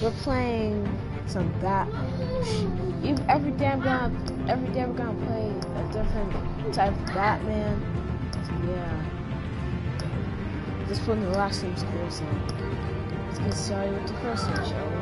We're playing some every day we're gonna play a different type of Batman. So yeah. This one the last seems cool, so let's get started with the first one, shall we?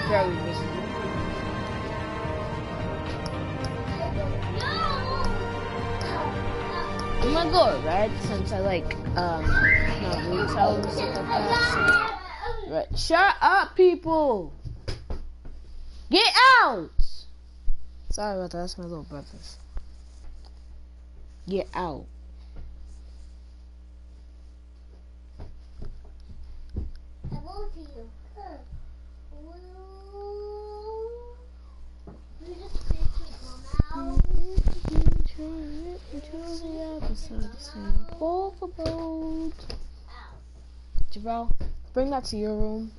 Very risky. I'm gonna go with red since I like retail and stuff like that. So. Red. Shut up, people! Get out! Sorry about that. That's my little brothers. Get out. I won't see you. You just make me go now. Jarrell, bring that to your room.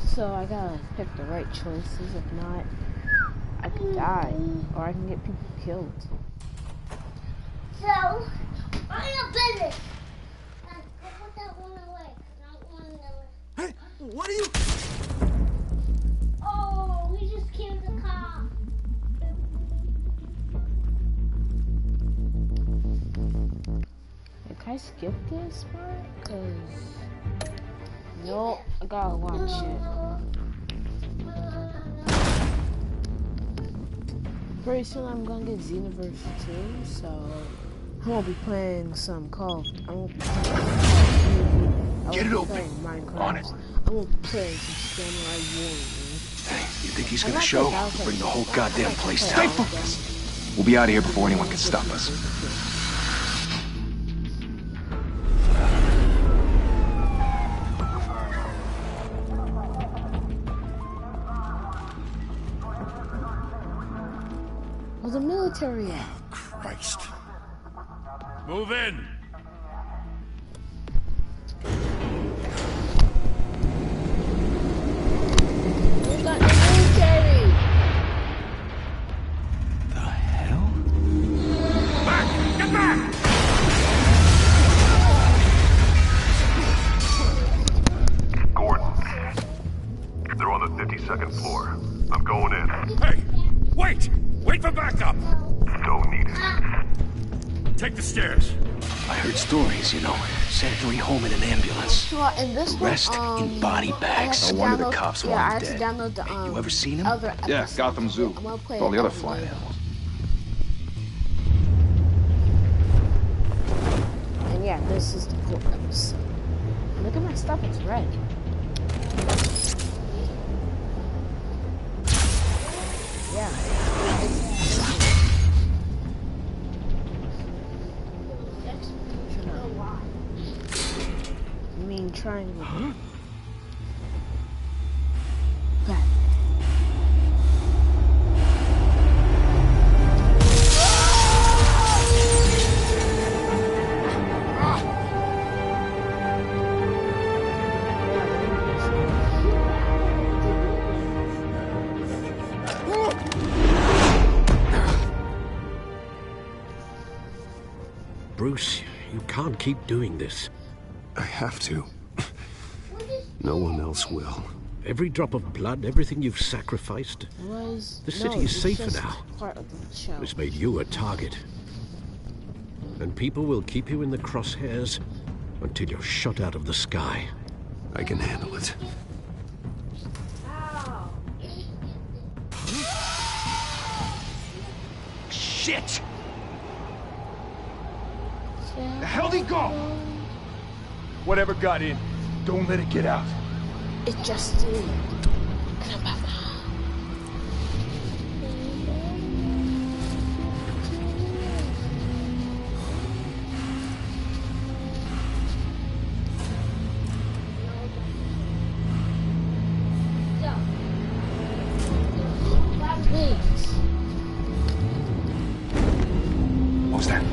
So I gotta pick the right choices. If not, I could die, or I can get people killed. So, I'm your business. Go put that one away, 'cause I don't want to. Hey, what are you? Oh, we just killed the car. Can I skip this part? Cause no, I gotta watch it. Pretty soon I'm gonna get Xenoverse 2, so I won't be playing some Call. I won't be playing Minecraft. On it. I won't be playing some Samurai Warriors. Hey, you think he's gonna show? Bring the whole goddamn place down. Stay focused. We'll be out of here before anyone can stop us. The military at? Christ. Move in! We got the military! The hell? Back! Get back! Gordon. They're on the 52nd floor. I'm going in. Hey! Wait! Wait for backup! Don't need it. Take the stairs. I heard stories, you know. Sent three home in an ambulance. So in this The rest in body bags. No wonder the cops want him dead. Download the, You ever seen him? Yeah, Gotham Zoo. With all the other flying animals. And yeah, this is the cool episode. Look at my stuff, it's red. Yeah. You mean triangle? Huh? Back. Bruce, you can't keep doing this. I have to. No one else will. Every drop of blood, everything you've sacrificed. The city is safer now. It's made you a target. And people will keep you in the crosshairs until you're shot out of the sky. I can handle it. Shit! The hell'd he go? Whatever got in, don't let it get out. It just did. What was that?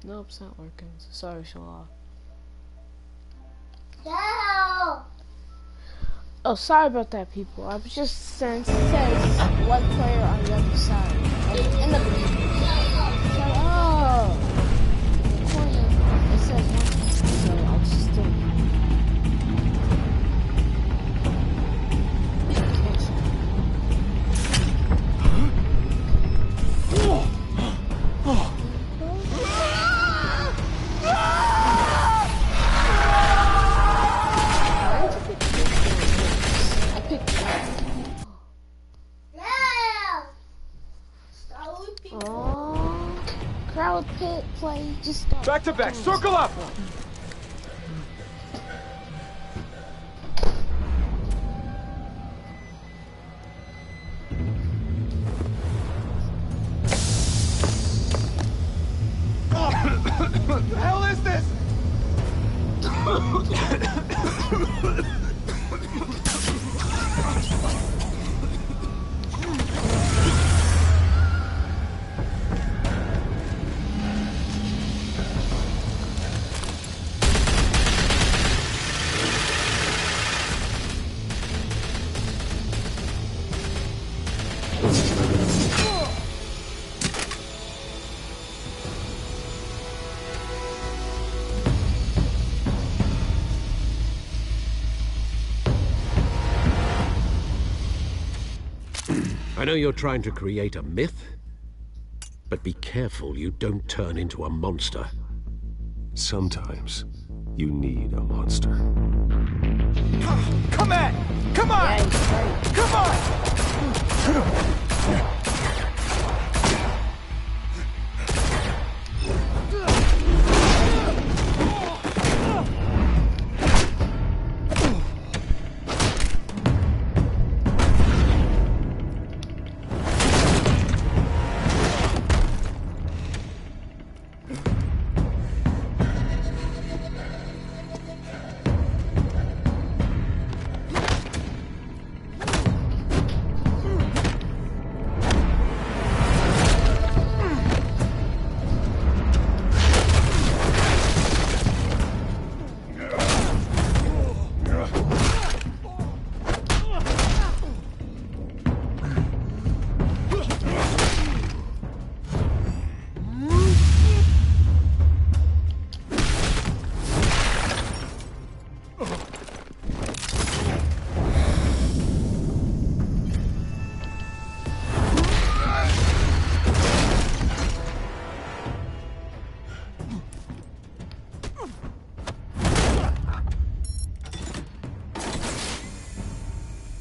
Nope, it's not working. Sorry, Shala. No! Oh, sorry about that, people. I was just saying, it says one player on the other side. In the corner, it says one player, so I'll just do it. Crowd pit play just got Back to back, circle up! What the hell is this? I know you're trying to create a myth, but be careful you don't turn into a monster. Sometimes you need a monster. Come at! Come on! Come on!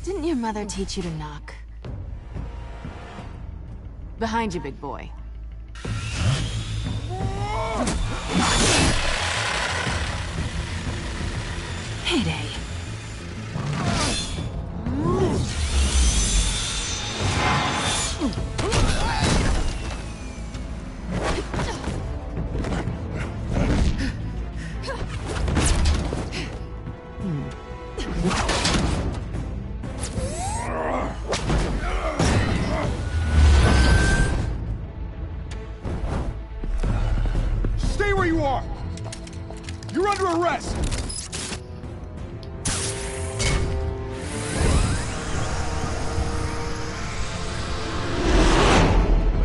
Didn't your mother teach you to knock? Behind you, big boy. Heyday. Stay where you are! You're under arrest!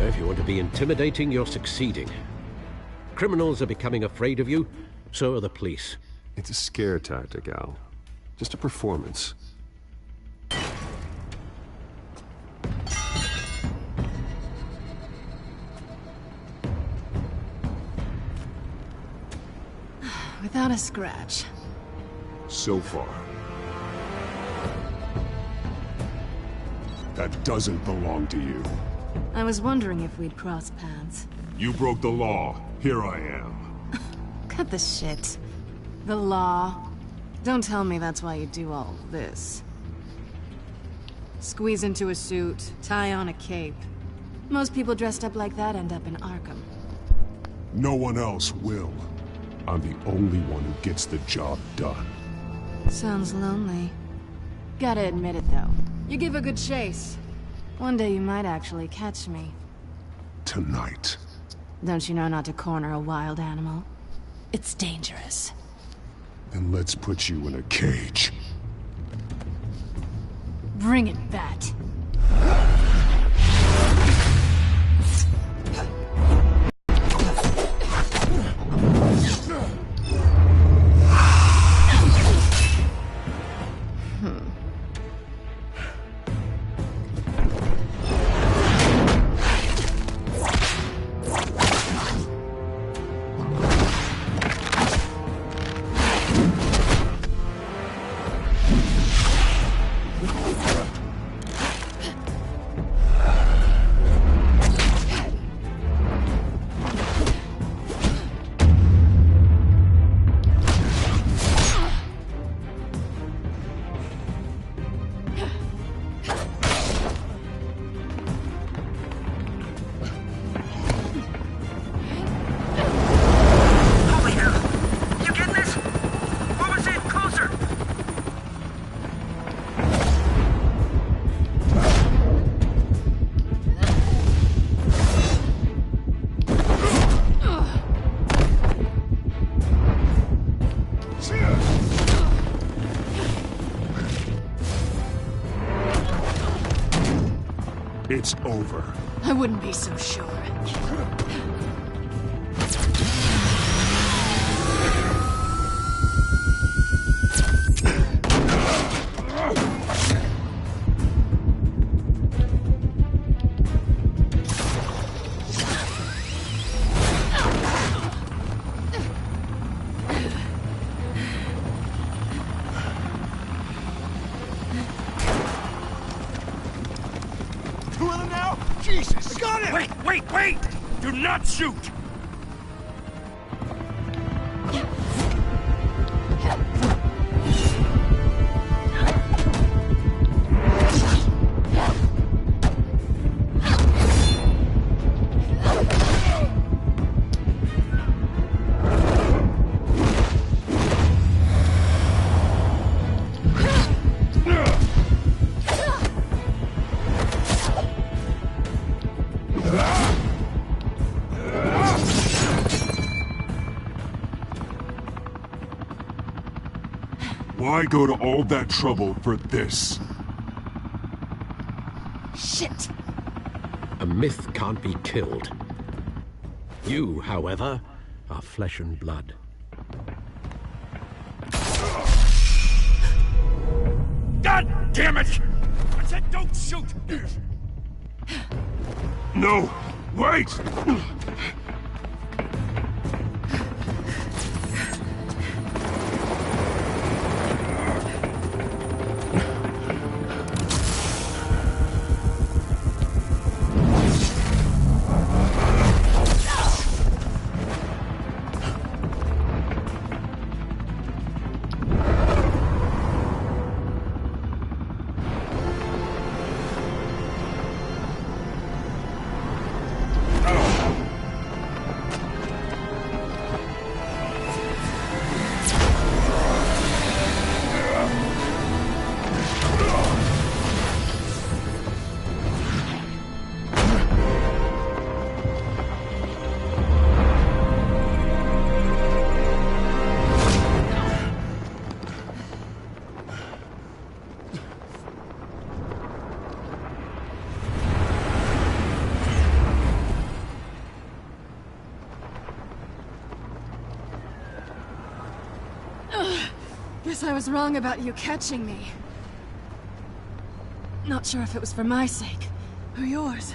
If you want to be intimidating, you're succeeding. Criminals are becoming afraid of you, so are the police. It's a scare tactic, Al. Just a performance. Without a scratch. So far. That doesn't belong to you. I was wondering if we'd cross paths. You broke the law. Here I am. Cut the shit. The law. Don't tell me that's why you do all this. Squeeze into a suit, tie on a cape. Most people dressed up like that end up in Arkham. No one else will. I'm the only one who gets the job done. Sounds lonely. Gotta admit it, though. You give a good chase. One day you might actually catch me. Tonight. Don't you know not to corner a wild animal? It's dangerous. Then let's put you in a cage. Bring it, Bat. It's over. I wouldn't be so sure. Jesus! Got him! Wait! Do not shoot! Why go to all that trouble for this? Shit! A myth can't be killed. You, however, are flesh and blood. God damn it! I said don't shoot! No! Wait! Guess I was wrong about you catching me. Not sure if it was for my sake, or yours.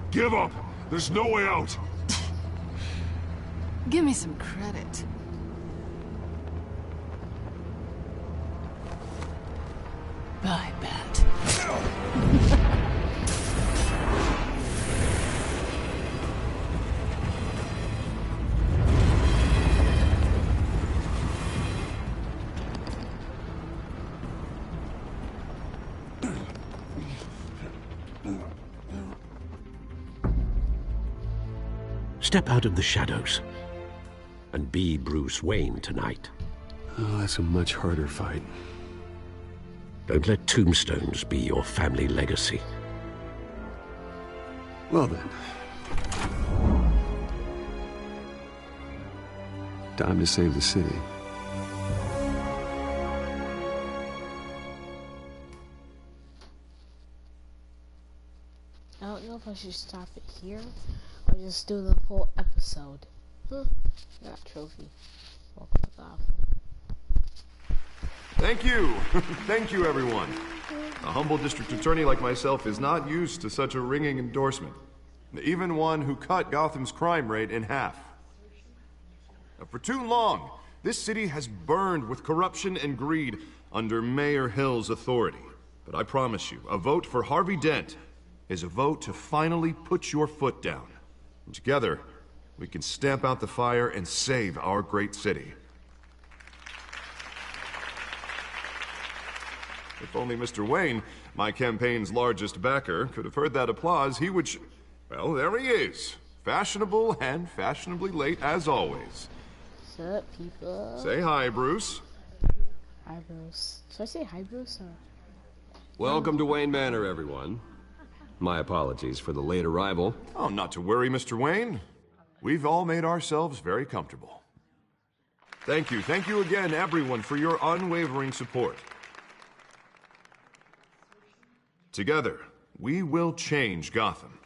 Give up! There's no way out! Give me some credit. Bye, Bat. step out of the shadows and be Bruce Wayne tonight. Oh, that's a much harder fight. Don't let tombstones be your family legacy. Well then. Time to save the city. I don't know if I should stop it here or just do the whole episode. Got a trophy. Welcome to Gotham. Thank you. Thank you, everyone. A humble district attorney like myself is not used to such a ringing endorsement. Even one who cut Gotham's crime rate in half. For too long, this city has burned with corruption and greed under Mayor Hill's authority. But I promise you, a vote for Harvey Dent is a vote to finally put your foot down. And together, we can stamp out the fire and save our great city. If only Mr. Wayne, my campaign's largest backer, could have heard that applause, he would well, there he is. Fashionable and fashionably late as always. What's up, people? Say hi, Bruce. Hi, Bruce. Should I say hi, Bruce, or... Welcome to Wayne Manor, everyone. My apologies for the late arrival. Oh, not to worry, Mr. Wayne. We've all made ourselves very comfortable. Thank you again, everyone, for your unwavering support. Together, we will change Gotham.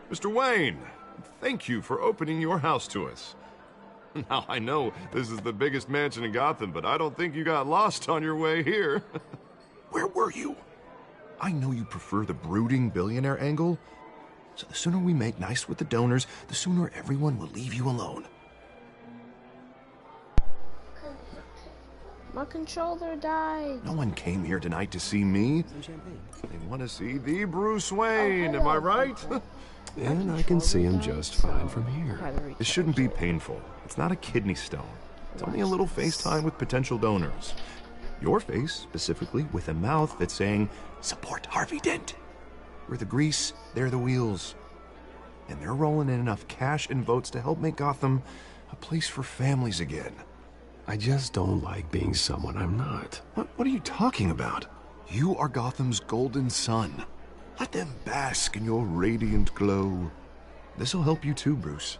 Mr. Wayne, thank you for opening your house to us. Now, I know this is the biggest mansion in Gotham, but I don't think you got lost on your way here. Where were you? I know you prefer the brooding billionaire angle, so the sooner we make nice with the donors, the sooner everyone will leave you alone. My controller died. No one came here tonight to see me. They want to see the Bruce Wayne, am I right? And I can see him just fine from here. This shouldn't be painful. It's not a kidney stone. It's only a little FaceTime with potential donors. Your face, specifically, with a mouth that's saying, support Harvey Dent. We're the grease, they're the wheels. And they're rolling in enough cash and votes to help make Gotham a place for families again. I just don't like being someone I'm not. What are you talking about? You are Gotham's golden sun. Let them bask in your radiant glow. This'll help you too, Bruce.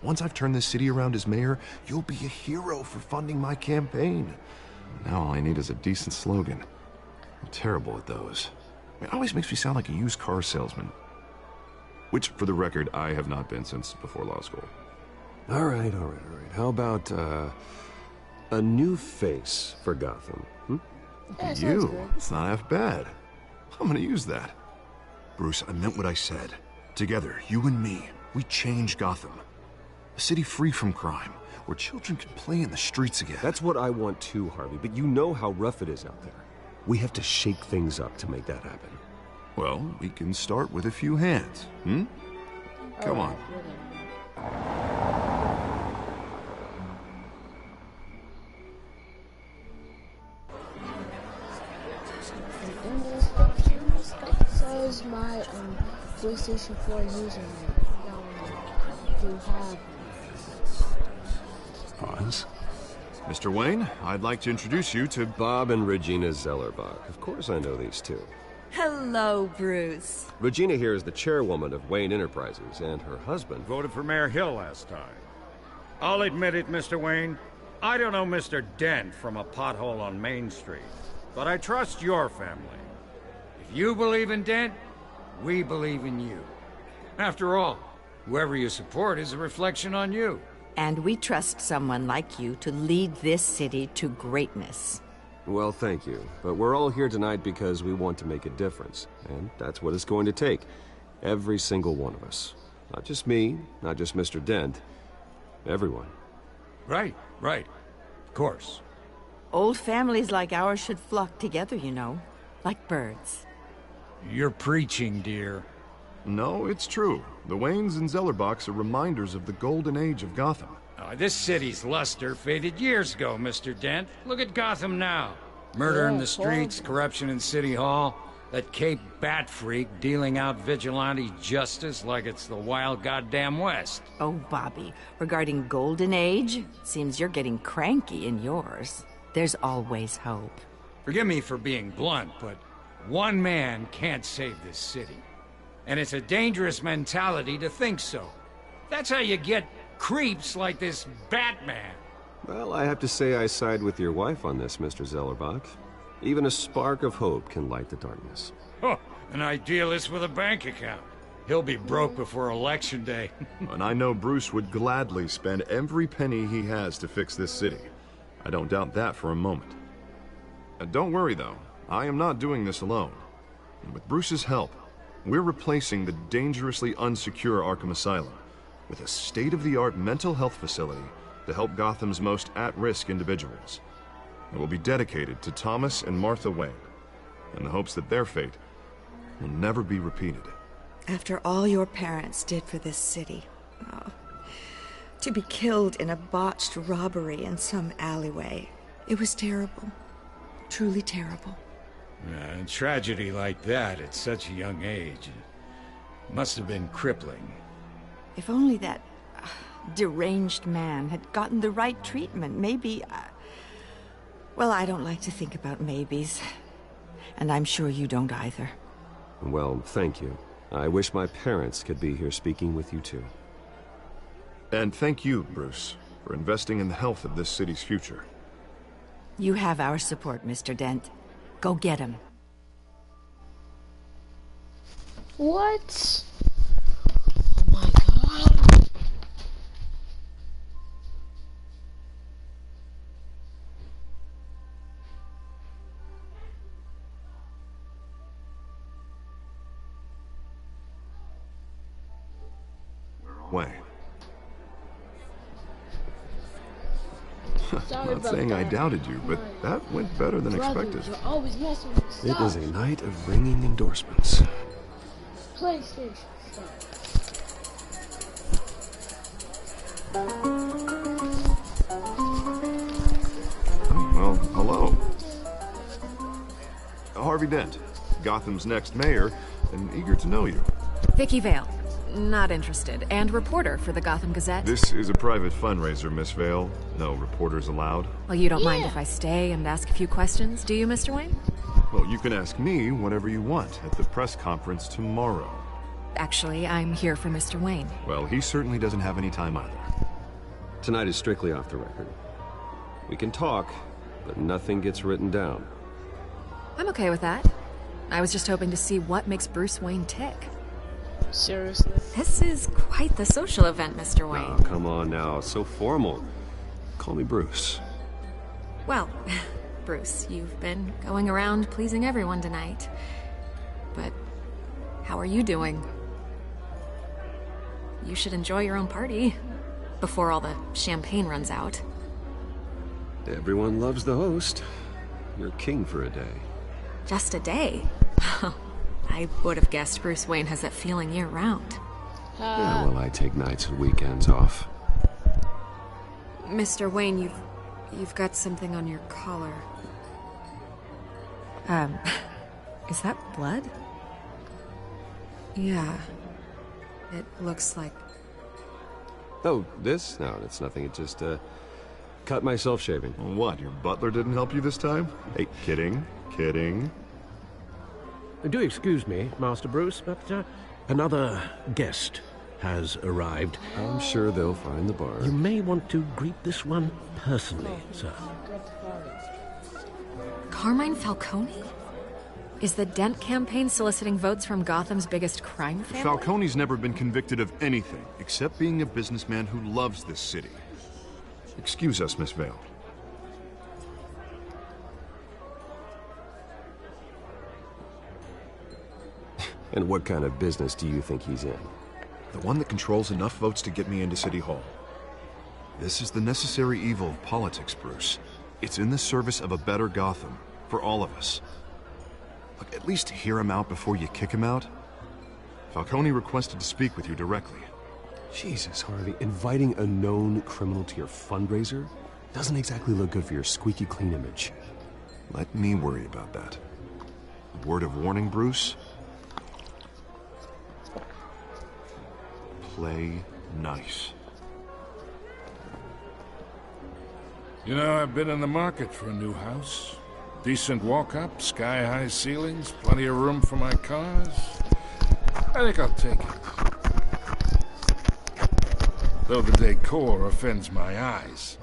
Once I've turned this city around as mayor, you'll be a hero for funding my campaign. Now all I need is a decent slogan. I'm terrible at those. It always makes me sound like a used car salesman. Which, for the record, I have not been since before law school. All right. How about, a new face for Gotham, Yeah, you? It's not half bad. I'm gonna use that. Bruce, I meant what I said. Together, you and me, we change Gotham. A city free from crime, where children can play in the streets again. That's what I want too, Harvey, but you know how rough it is out there. We have to shake things up to make that happen. Well, we can start with a few hands, Come on. Says my PlayStation 4 username. Do you have? Pause. Mr. Wayne, I'd like to introduce you to Bob and Regina Zellerbach. Of course I know these two. Hello, Bruce. Regina here is the chairwoman of Wayne Enterprises, and her husband voted for Mayor Hill last time. I'll admit it, Mr. Wayne. I don't know Mr. Dent from a pothole on Main Street, but I trust your family. If you believe in Dent, we believe in you. After all, whoever you support is a reflection on you. And we trust someone like you to lead this city to greatness. Well, thank you. But we're all here tonight because we want to make a difference. And that's what it's going to take. Every single one of us. Not just me, not just Mr. Dent. Everyone. Right. Of course. Old families like ours should flock together, you know. Like birds. You're preaching, dear. No, it's true. The Waynes and Zellerbachs are reminders of the golden age of Gotham. This city's luster faded years ago, Mr. Dent. Look at Gotham now. Murder in the streets, corruption in City Hall. That Cape Bat freak dealing out vigilante justice like it's the wild goddamn West. Oh, Bobby, regarding Golden Age, seems you're getting cranky in yours. There's always hope. Forgive me for being blunt, but one man can't save this city. And it's a dangerous mentality to think so. That's how you get creeps like this Batman. Well, I have to say I side with your wife on this, Mr. Zellerbach. Even a spark of hope can light the darkness. Oh, an idealist with a bank account. He'll be broke before Election Day. And I know Bruce would gladly spend every penny he has to fix this city. I don't doubt that for a moment. Don't worry, though. I am not doing this alone. And with Bruce's help, we're replacing the dangerously unsecure Arkham Asylum with a state-of-the-art mental health facility to help Gotham's most at-risk individuals. It will be dedicated to Thomas and Martha Wayne, in the hopes that their fate will never be repeated. After all your parents did for this city, to be killed in a botched robbery in some alleyway, it was terrible. Truly terrible. Yeah, a tragedy like that at such a young age must have been crippling. If only that deranged man had gotten the right treatment, maybe... Well, I don't like to think about maybes. And I'm sure you don't either. Well, thank you. I wish my parents could be here speaking with you too. And thank you, Bruce, for investing in the health of this city's future. You have our support, Mr. Dent. Go get him. What? Oh my god. Wayne. Sorry Not saying I doubted you, but that went better than expected. You're always messing with stuff. It is a night of ringing endorsements. PlayStation. Well, hello. Harvey Dent, Gotham's next mayor, and eager to know you. Vicky Vale. Not interested. And reporter for the Gotham Gazette. This is a private fundraiser, Miss Vale. No reporters allowed. Well, you don't mind if I stay and ask a few questions, do you, Mr. Wayne? Well, you can ask me whatever you want at the press conference tomorrow. Actually, I'm here for Mr. Wayne. Well, he certainly doesn't have any time either. Tonight is strictly off the record. We can talk, but nothing gets written down. I'm okay with that. I was just hoping to see what makes Bruce Wayne tick. Seriously? This is quite the social event, Mr. Wayne. Oh, come on now. It's so formal. Call me Bruce. Well, Bruce, you've been going around pleasing everyone tonight. But how are you doing? You should enjoy your own party before all the champagne runs out. Everyone loves the host. You're king for a day. Just a day? I would have guessed Bruce Wayne has that feeling year-round. Yeah, well, I take nights and weekends off. Mr. Wayne, you've got something on your collar. Is that blood? Yeah. It looks like... Oh, this? No, it's nothing. It just, cut myself shaving. What, your butler didn't help you this time? Hey, kidding. Do excuse me, Master Bruce, but another guest has arrived. I'm sure they'll find the bar. You may want to greet this one personally, sir. Carmine Falcone? Is the Dent campaign soliciting votes from Gotham's biggest crime family? Falcone's never been convicted of anything except being a businessman who loves this city. Excuse us, Miss Vale. And what kind of business do you think he's in? The one that controls enough votes to get me into City Hall. This is the necessary evil of politics, Bruce. It's in the service of a better Gotham, for all of us. Look, at least hear him out before you kick him out. Falcone requested to speak with you directly. Jesus, Harvey, inviting a known criminal to your fundraiser doesn't exactly look good for your squeaky clean image. Let me worry about that. A word of warning, Bruce? Play nice. You know, I've been in the market for a new house. Decent walk-up, sky-high ceilings, plenty of room for my cars. I think I'll take it. Though the decor offends my eyes.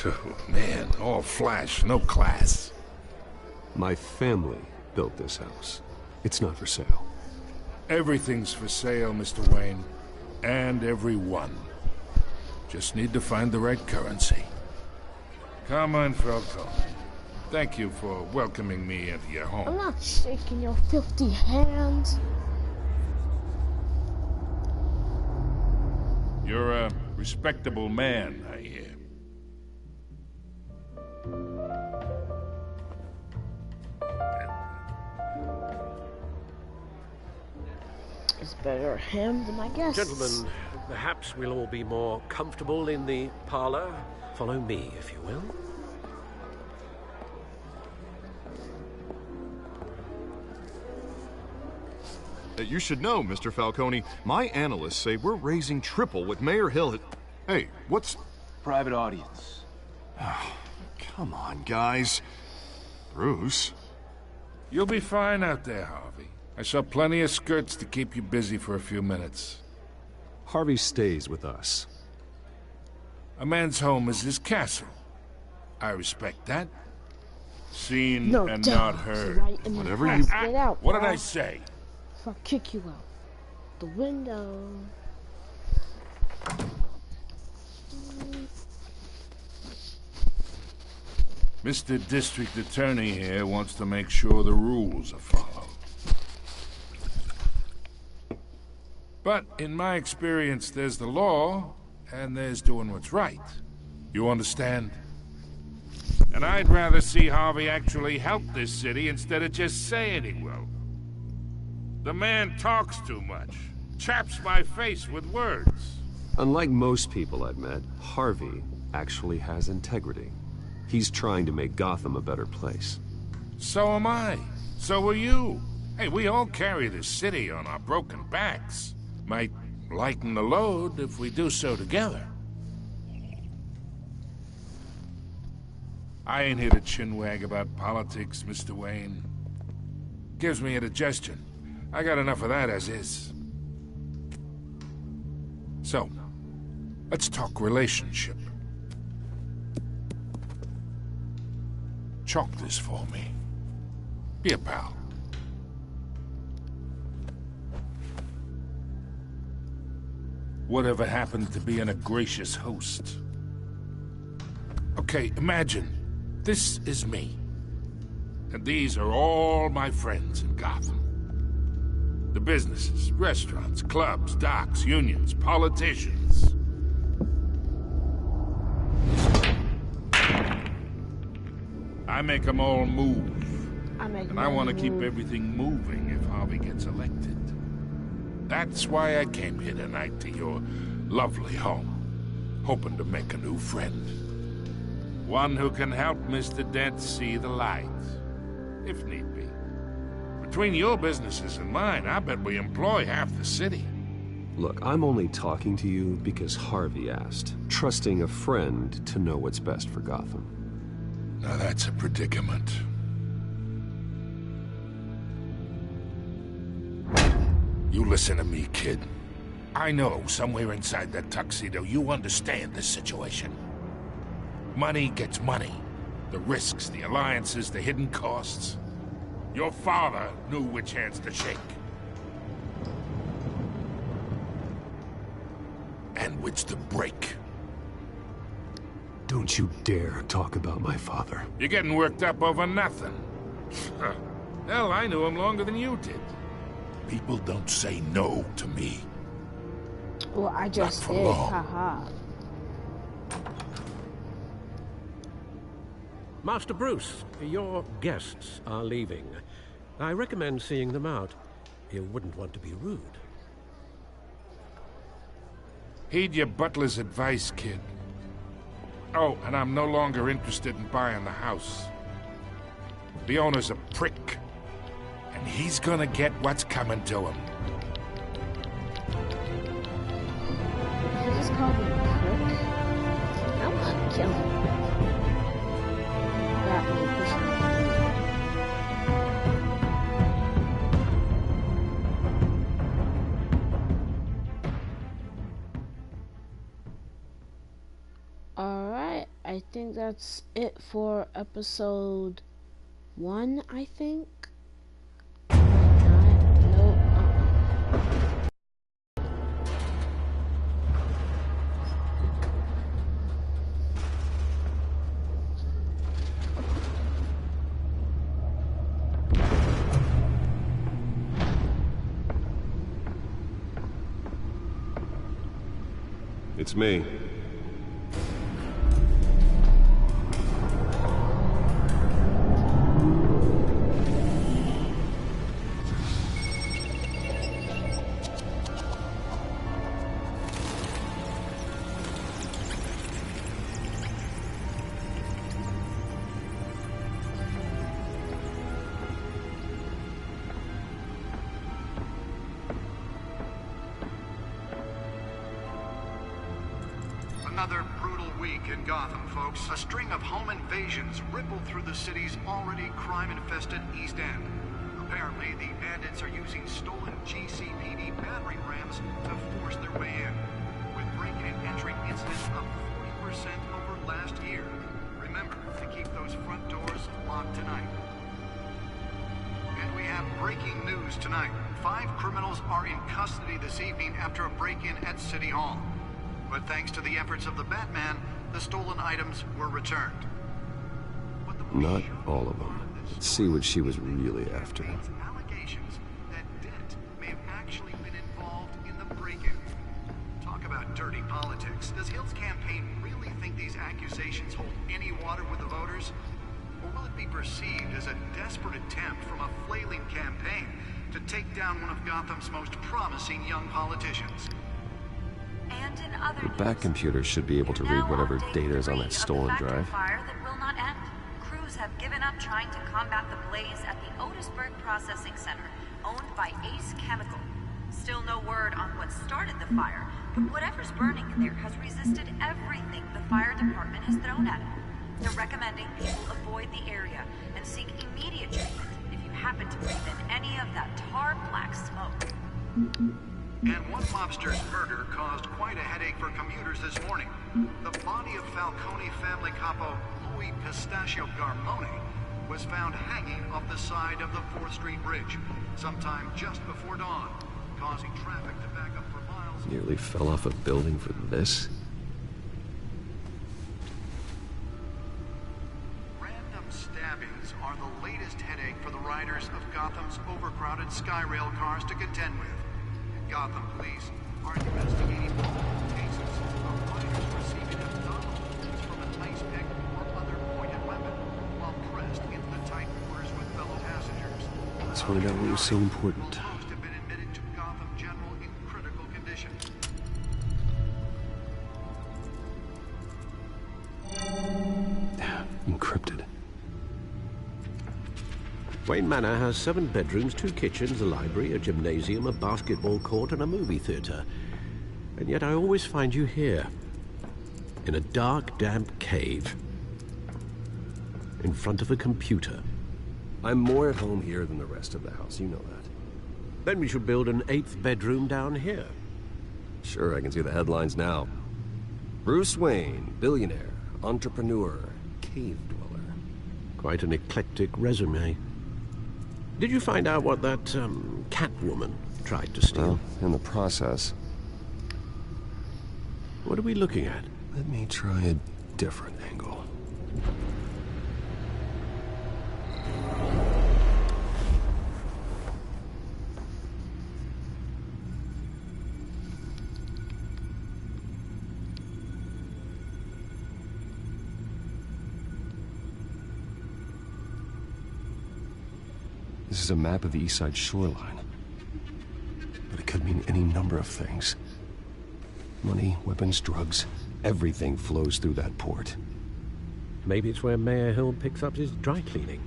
Oh, man, all flash, no class. My family built this house. It's not for sale. Everything's for sale, Mr. Wayne. And everyone. Just need to find the right currency. Carmine Falcone, thank you for welcoming me into your home. I'm not shaking your filthy hand. You're a respectable man, I hear. It's better him than my guests. Gentlemen, perhaps we'll all be more comfortable in the parlor. Follow me, if you will. You should know, Mr. Falcone, my analysts say we're raising triple with Mayor Hill. Hey, what's... Private audience. Oh, come on, guys. Bruce? You'll be fine out there, Harvey. I saw plenty of skirts to keep you busy for a few minutes. Harvey stays with us. A man's home is his castle. I respect that. Seen and not heard. Right in Whatever the you... Get out, What did bro. I say? If I kick you out the window. Mr. District Attorney here wants to make sure the rules are followed. But in my experience, there's the law, and there's doing what's right. You understand? And I'd rather see Harvey actually help this city instead of just saying he will. The man talks too much. Chaps my face with words. Unlike most people I've met, Harvey actually has integrity. He's trying to make Gotham a better place. So am I. So are you. Hey, we all carry this city on our broken backs. Might lighten the load if we do so together. I ain't here to chinwag about politics, Mr. Wayne. Gives me indigestion. I got enough of that as is. So, let's talk relationship. Chalk this for me. Be a pal. Whatever happened to being a gracious host? Okay, imagine, this is me. And these are all my friends in Gotham. The businesses, restaurants, clubs, docks, unions, politicians. I make them all move. And I want to keep everything moving if Harvey gets elected. That's why I came here tonight to your lovely home, hoping to make a new friend. One who can help Mr. Dent see the light, if need be. Between your businesses and mine, I bet we employ half the city. Look, I'm only talking to you because Harvey asked, trusting a friend to know what's best for Gotham. Now that's a predicament. You listen to me, kid. I know somewhere inside that tuxedo you understand this situation. Money gets money. The risks, the alliances, the hidden costs. Your father knew which hands to shake. And which to break. Don't you dare talk about my father. You're getting worked up over nothing. Hell, I knew him longer than you did. People don't say no to me. Well, I just for did. long. Haha. Master Bruce, your guests are leaving. I recommend seeing them out. You wouldn't want to be rude. Heed your butler's advice, kid. Oh, and I'm no longer interested in buying the house. The owner's a prick. he's gonna get what's coming to him. You just called me a prick? I'm gonna kill him. Batman pushing me. Alright, I think that's it for episode 1, I think. It's me. Another brutal week in Gotham, folks. A string of home invasions rippled through the city's already crime-infested East End. Apparently, the bandits are using stolen GCPD battering rams to force their way in, with break-in and entry incidents up 40% over last year. Remember to keep those front doors locked tonight. And we have breaking news tonight. 5 criminals are in custody this evening after a break-in at City Hall. But thanks to the efforts of the Batman, the stolen items were returned. Not all of them. Let's see what she was really after. Allegations that Dent may have actually been involved in the break-in. Talk about dirty politics. Does Hill's campaign really think these accusations hold any water with the voters? Or will it be perceived as a desperate attempt from a flailing campaign to take down one of Gotham's most promising young politicians? And in other The back computer should be able to read whatever data is on that stolen drive. Fire that will not end. Crews have given up trying to combat the blaze at the Otisburg Processing Center, owned by Ace Chemical. Still no word on what started the fire, but whatever's burning in there has resisted everything the fire department has thrown at it. They're recommending people avoid the area and seek immediate treatment if you happen to breathe in any of that tar black smoke. And one mobster's murder caused quite a headache for commuters this morning. The body of Falcone family capo Louis Pistachio Garmone was found hanging off the side of the 4th Street Bridge sometime just before dawn, causing traffic to back up for miles. Nearly fell off a building for this. Random stabbings are the latest headache for the riders of Gotham's overcrowded Skyrail cars to contend with. Gotham police are investigating multiple cases of riders receiving abdominal wounds from a ice pick or other pointed weapon while pressed into the tight quarters with fellow passengers. Let's find out what was so important. Most have been admitted to Gotham General in critical condition. Encrypted. Wayne Manor has 7 bedrooms, 2 kitchens, a library, a gymnasium, a basketball court, and a movie theater. And yet I always find you here, in a dark, damp cave, in front of a computer. I'm more at home here than the rest of the house, you know that. Then we should build an 8th bedroom down here. Sure, I can see the headlines now. Bruce Wayne, billionaire, entrepreneur, cave dweller. Quite an eclectic resume. Did you find out what that, Catwoman tried to steal? Well, in the process. What are we looking at? Let me try a different angle. This is a map of the East Side shoreline. But it could mean any number of things. Money, weapons, drugs, everything flows through that port. Maybe it's where Mayor Hill picks up his dry cleaning.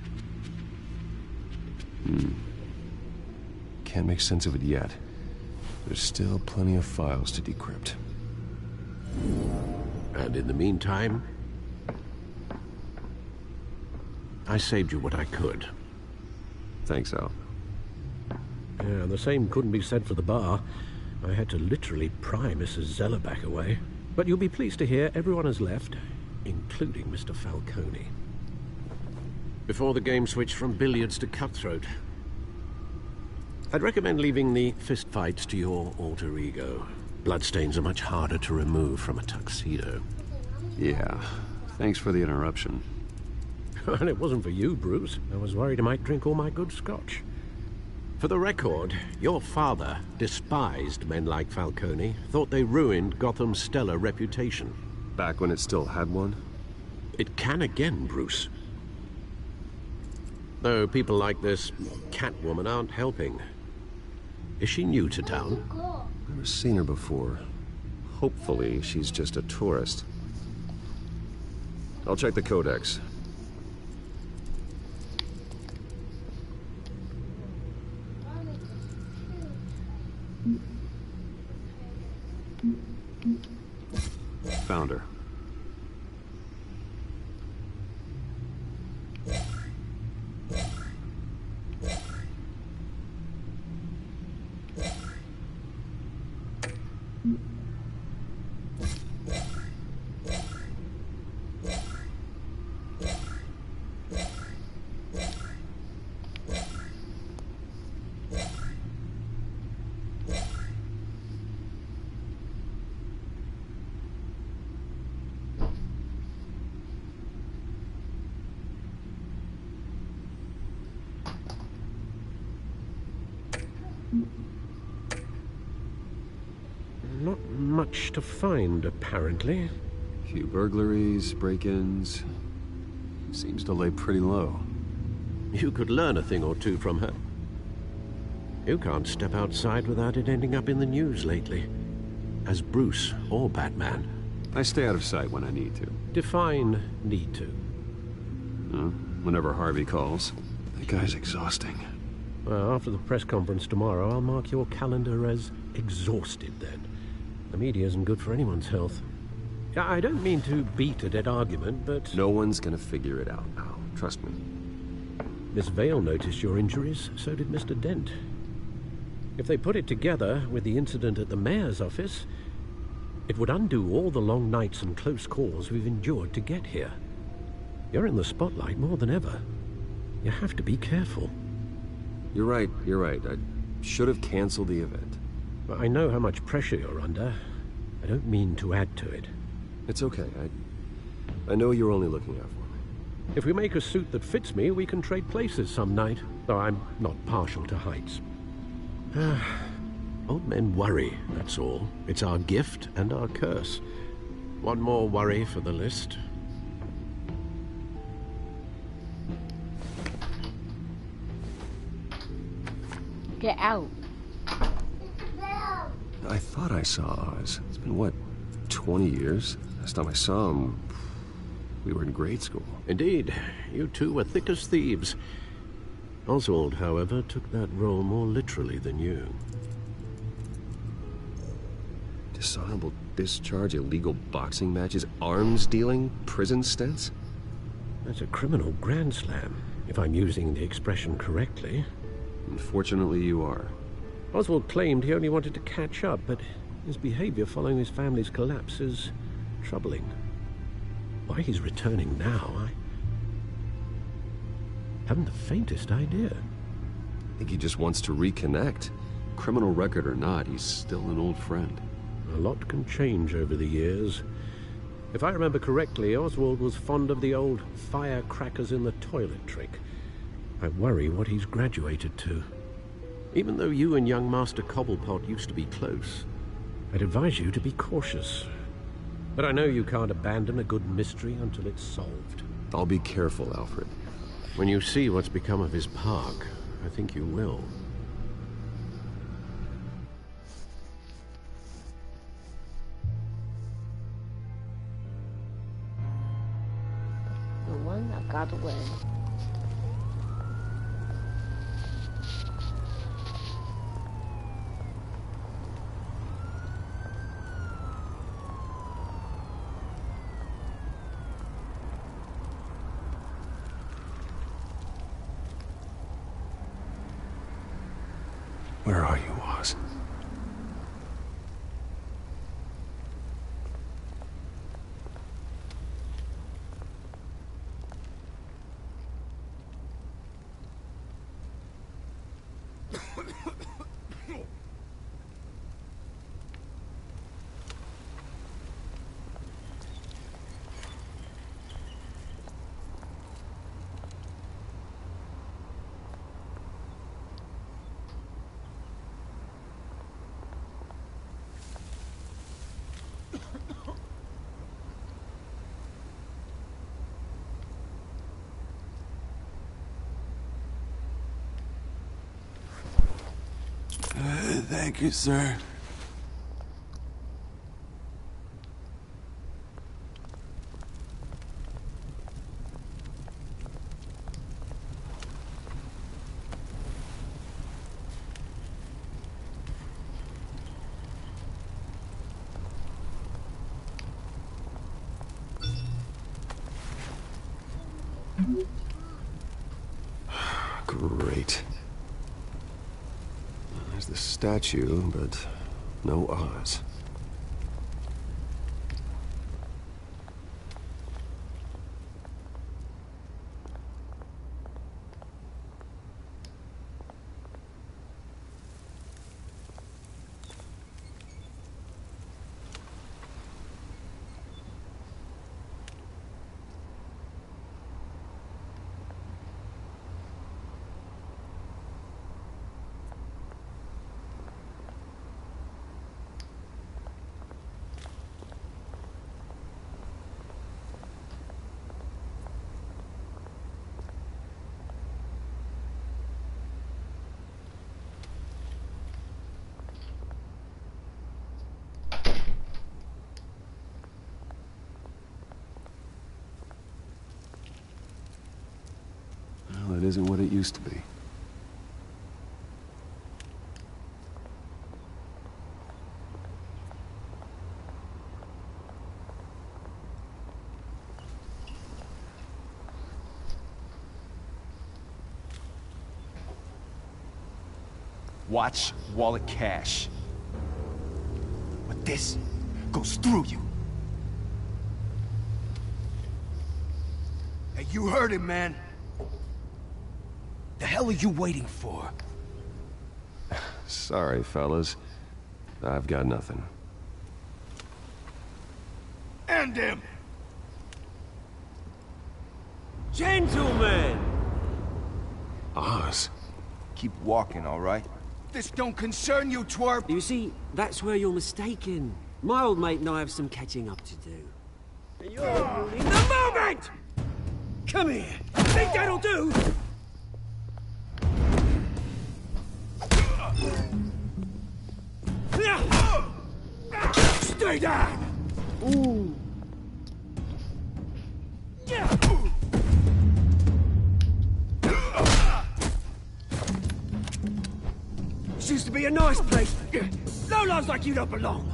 can't make sense of it yet. There's still plenty of files to decrypt. And in the meantime, I saved you what I could. Thanks, Al. Yeah, the same couldn't be said for the bar. I had to literally pry Mrs. Zeller back away. But you'll be pleased to hear everyone has left, including Mr. Falcone. Before the game switched from billiards to cutthroat. I'd recommend leaving the fistfights to your alter ego. Bloodstains are much harder to remove from a tuxedo. Yeah, thanks for the interruption. And it wasn't for you, Bruce. I was worried I might drink all my good scotch. For the record, your father despised men like Falcone, thought they ruined Gotham's stellar reputation. Back when it still had one? It can again, Bruce. Though people like this Catwoman aren't helping. Is she new to town? Never seen her before. Hopefully, she's just a tourist. I'll check the codex. Found her. Not much to find, apparently. Few burglaries, break-ins. Seems to lay pretty low. You could learn a thing or two from her. You can't step outside without it ending up in the news lately. As Bruce or Batman. I stay out of sight when I need to. Define need to. Whenever Harvey calls. That guy's exhausting. Well, after the press conference tomorrow, I'll mark your calendar as exhausted then. The media isn't good for anyone's health. I don't mean to beat a dead argument, but... No one's gonna figure it out, Al. Trust me. Miss Vale noticed your injuries, so did Mr. Dent. If they put it together with the incident at the mayor's office, it would undo all the long nights and close calls we've endured to get here. You're in the spotlight more than ever. You have to be careful. You're right. I should have canceled the event. I know how much pressure you're under. I don't mean to add to it. It's okay. I know you're only looking out for me. If we make a suit that fits me, we can trade places some night. Though I'm not partial to heights. Old men worry, that's all. It's our gift and our curse. One more worry for the list. Get out. I thought I saw Oz. It's been, what, 20 years? Last time I saw him, we were in grade school. Indeed. You two were thick as thieves. Oswald, however, took that role more literally than you. Dishonorable discharge, illegal boxing matches, arms dealing, prison stints? That's a criminal grand slam, if I'm using the expression correctly. Unfortunately, you are. Oswald claimed he only wanted to catch up, but his behavior following his family's collapse is troubling. Why he's returning now, I haven't the faintest idea. I think he just wants to reconnect. Criminal record or not, he's still an old friend. A lot can change over the years. If I remember correctly, Oswald was fond of the old firecrackers in the toilet trick. I worry what he's graduated to. Even though you and young Master Cobblepot used to be close, I'd advise you to be cautious. But I know you can't abandon a good mystery until it's solved. I'll be careful, Alfred. When you see what's become of his park, I think you will. The one that got away. Where are you, Oz? Thank you, sir. Great. There's the statue, but no Oz. Well, it isn't what it used to be. Watch wallet cash. But this goes through you. Hey, you heard him, man. The hell are you waiting for? Sorry, fellas. I've got nothing. End him! Gentlemen! Oz. Keep walking, all right? This don't concern you, twerp! You see, that's where you're mistaken. My old mate and I have some catching up to do. And you're ruining the moment! Come here! Think that'll do? Stay down! Ooh. This used to be a nice place. No loves like you don't belong.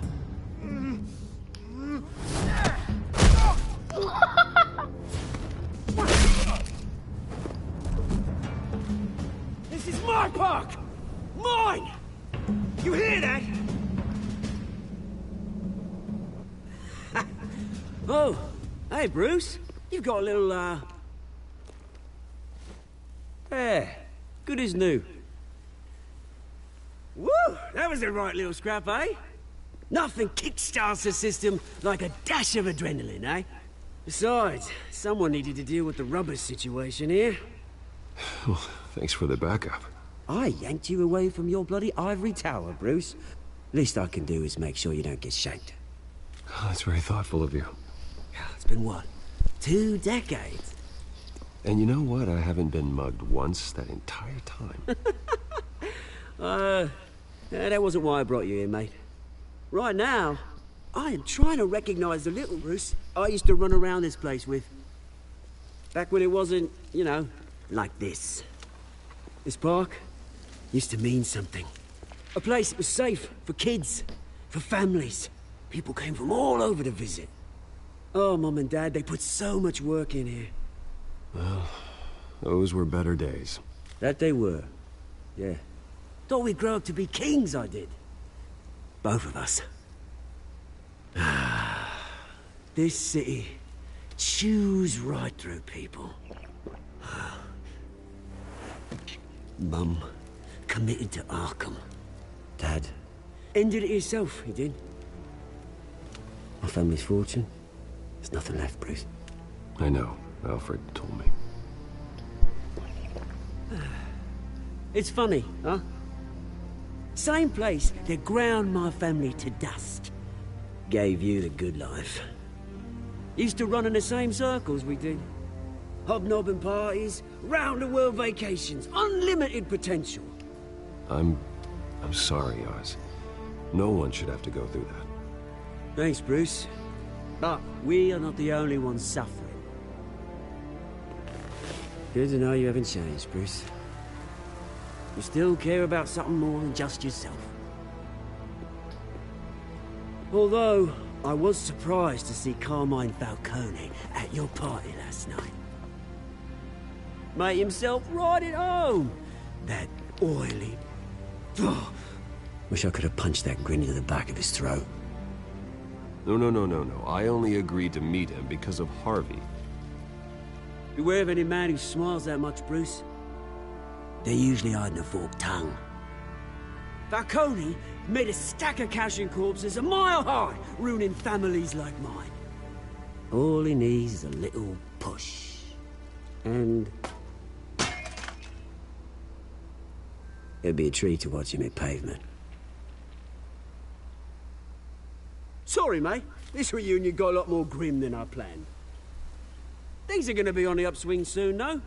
This is my park! Mine! You hear that? Oh, hey, Bruce. You've got a little, yeah, good as new. Woo! That was a right little scrap, eh? Nothing kickstarts the system like a dash of adrenaline, eh? Besides, someone needed to deal with the rubber situation here. Well, thanks for the backup. I yanked you away from your bloody ivory tower, Bruce. Least I can do is make sure you don't get shanked. Oh, that's very thoughtful of you. It's been, what, 2 decades? And you know what? I haven't been mugged once that entire time. That wasn't why I brought you here, mate. Right now, I am trying to recognize the little Bruce I used to run around this place with. Back when it wasn't, you know, like this. This park used to mean something. A place that was safe for kids, for families. People came from all over to visit. Oh, Mom and Dad, they put so much work in here. Well, those were better days. That they were, yeah. Thought we'd grow up to be kings, I did. Both of us. This city chews right through people. Mum committed to Arkham. Dad ended it himself, he did. My family's fortune, there's nothing left, Bruce. I know. Alfred told me. It's funny, huh? Same place that ground my family to dust. Gave you the good life. Used to run in the same circles we did. Hobnobbing parties, round-the-world vacations, unlimited potential. I'm sorry, Oz. No one should have to go through that. Thanks, Bruce. But we are not the only ones suffering. Good to know you haven't changed, Bruce. You still care about something more than just yourself. Although, I was surprised to see Carmine Falcone at your party last night. Made himself right at home. That oily... Wish I could have punched that grin into the back of his throat. No. I only agreed to meet him because of Harvey. Beware of any man who smiles that much, Bruce. They're usually hiding a forked tongue. Falcone made a stack of cash and corpses a mile high, ruining families like mine. All he needs is a little push. And... it'd be a treat to watch him hit pavement. Sorry, mate. This reunion got a lot more grim than I planned. Things are gonna be on the upswing soon, though.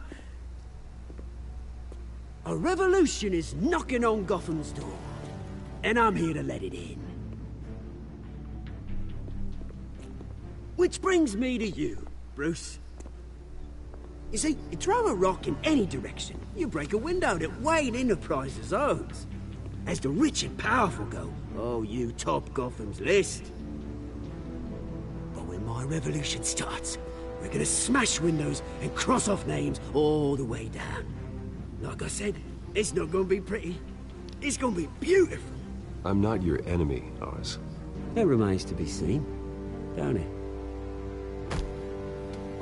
A revolution is knocking on Gotham's door, and I'm here to let it in. Which brings me to you, Bruce. You see, you throw a rock in any direction, you break a window that Wayne Enterprises owns. As the rich and powerful go, oh, you top Gotham's list. But when my revolution starts, we're gonna smash windows and cross off names all the way down. Like I said, it's not gonna be pretty. It's gonna be beautiful. I'm not your enemy, Oz. That remains to be seen, don't it?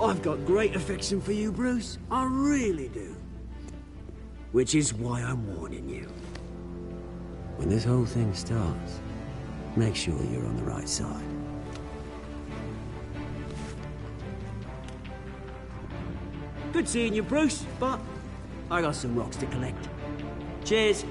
I've got great affection for you, Bruce. I really do. Which is why I'm warning you. When this whole thing starts, make sure you're on the right side. Good seeing you, Bruce, but I got some rocks to collect. Cheers.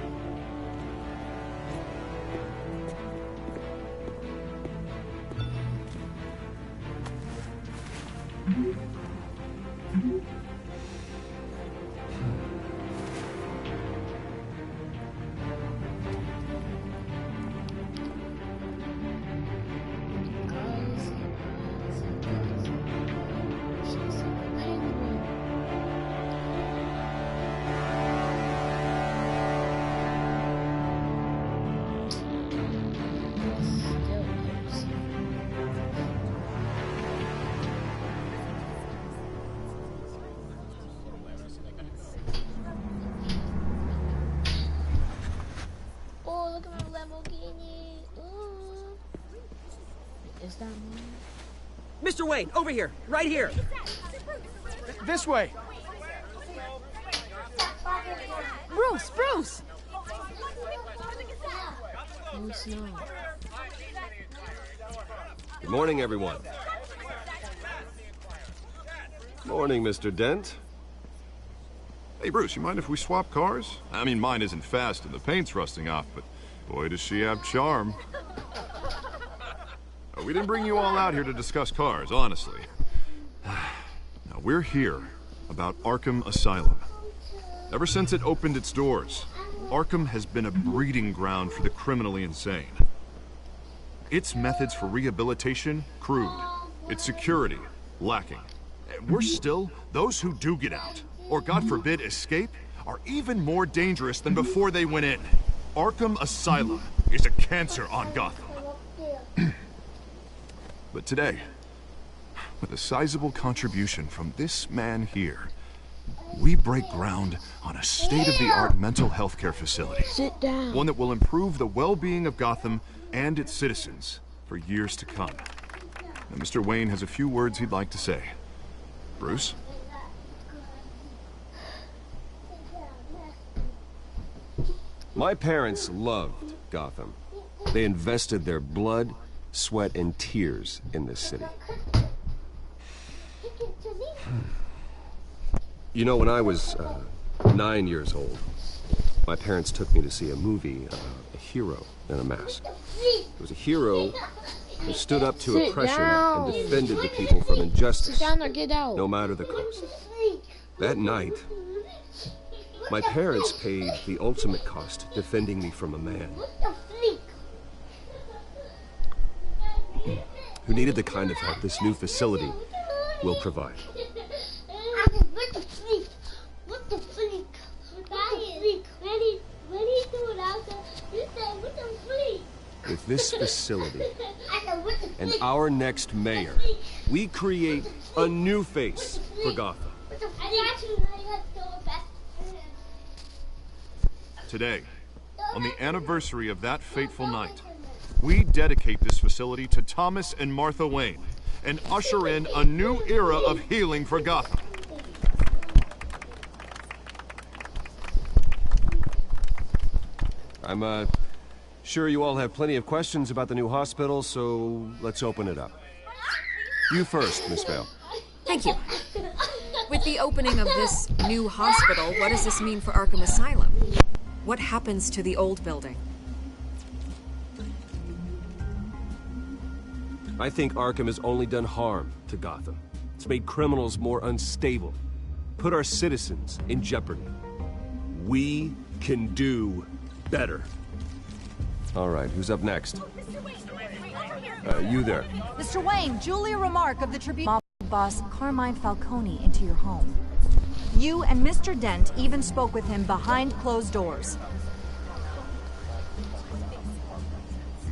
Mr. Wayne, over here, right here. This way. Bruce! No. Good morning, everyone. Morning, Mr. Dent. Hey, Bruce, you mind if we swap cars? I mean, mine isn't fast and the paint's rusting off, but boy, does she have charm. We didn't bring you all out here to discuss cars, honestly. Now, we're here about Arkham Asylum. Ever since it opened its doors, Arkham has been a breeding ground for the criminally insane. Its methods for rehabilitation, crude. Its security, lacking. Worse still, those who do get out, or God forbid escape, are even more dangerous than before they went in. Arkham Asylum is a cancer on Gotham. But today, with a sizable contribution from this man here, we break ground on a state-of-the-art mental health care facility. Sit down. One that will improve the well-being of Gotham and its citizens for years to come. Now, Mr. Wayne has a few words he'd like to say. Bruce? My parents loved Gotham. They invested their blood, sweat, and tears in this city. You know, when I was 9 years old, my parents took me to see a movie about a hero in a mask. It was a hero who stood up to oppression and defended the people from injustice, Sit down or get out. no matter the cost. That night, my parents paid the ultimate cost defending me from a man who needed the kind of help this new facility will provide. With this facility and our next mayor, we create a new face for Gotham. Today, on the anniversary of that fateful night, we dedicate this facility to Thomas and Martha Wayne and usher in a new era of healing for Gotham. I'm sure you all have plenty of questions about the new hospital, so let's open it up. You first, Miss Vale. Thank you. With the opening of this new hospital, what does this mean for Arkham Asylum? What happens to the old building? I think Arkham has only done harm to Gotham. It's made criminals more unstable, put our citizens in jeopardy. We can do better. All right, who's up next? You there. Mr. Wayne, Julia Remark of the Tribune mob boss Carmine Falcone into your home. You and Mr. Dent even spoke with him behind closed doors.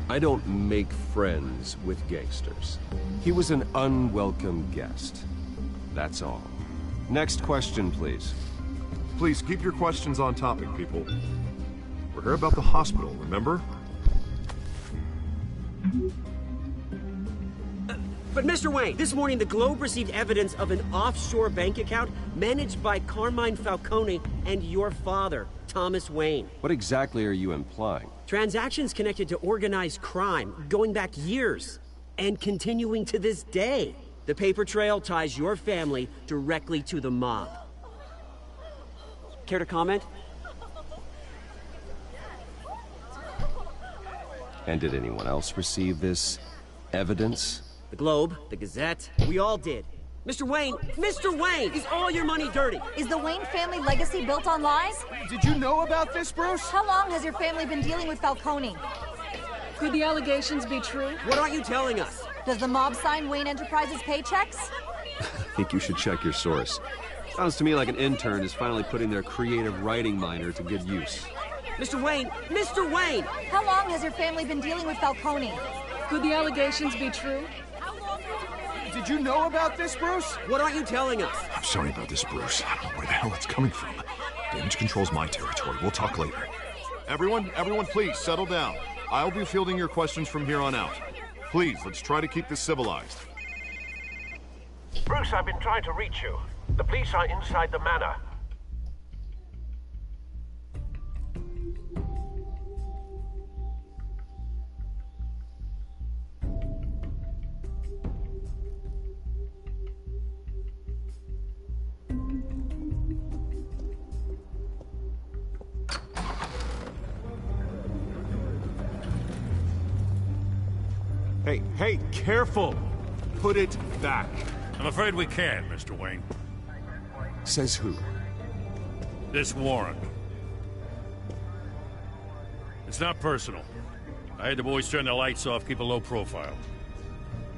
I don't make friends with gangsters. He was an unwelcome guest. That's all. Next question, please. Please keep your questions on topic, people. We're here about the hospital, remember? But Mr. Wayne, this morning the Globe received evidence of an offshore bank account managed by Carmine Falcone and your father, Thomas Wayne. What exactly are you implying? Transactions connected to organized crime, going back years, and continuing to this day. The paper trail ties your family directly to the mob. Care to comment? And did anyone else receive this evidence? The Globe, the Gazette, we all did. Mr. Wayne, is all your money dirty? Is the Wayne family legacy built on lies? Did you know about this, Bruce? How long has your family been dealing with Falcone? Could the allegations be true? What aren't you telling us? Does the mob sign Wayne Enterprises paychecks? I think you should check your source. Sounds to me like an intern is finally putting their creative writing minor to good use. Mr. Wayne! How long has your family been dealing with Falcone? Could the allegations be true? Did you know about this, Bruce? What aren't you telling us? I'm sorry about this, Bruce. I don't know where the hell it's coming from. Damage control's my territory. We'll talk later. Everyone, please, settle down. I'll be fielding your questions from here on out. Please, let's try to keep this civilized. Bruce, I've been trying to reach you. The police are inside the manor. Hey, careful! Put it back. I'm afraid we can't, Mr. Wayne. Says who? This warrant. It's not personal. I had the boys turn the lights off, keep a low profile.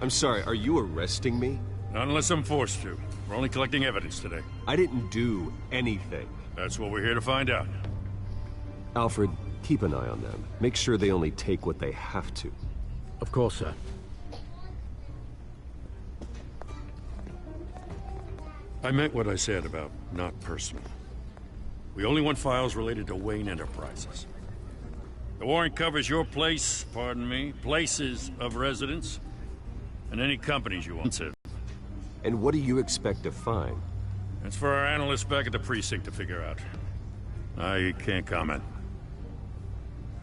I'm sorry, are you arresting me? Not unless I'm forced to. We're only collecting evidence today. I didn't do anything. That's what we're here to find out. Alfred, keep an eye on them. Make sure they only take what they have to. Of course, sir. I meant what I said about not personal. We only want files related to Wayne Enterprises. The warrant covers your place, pardon me, places of residence, and any companies you want to. And what do you expect to find? That's for our analysts back at the precinct to figure out. I can't comment.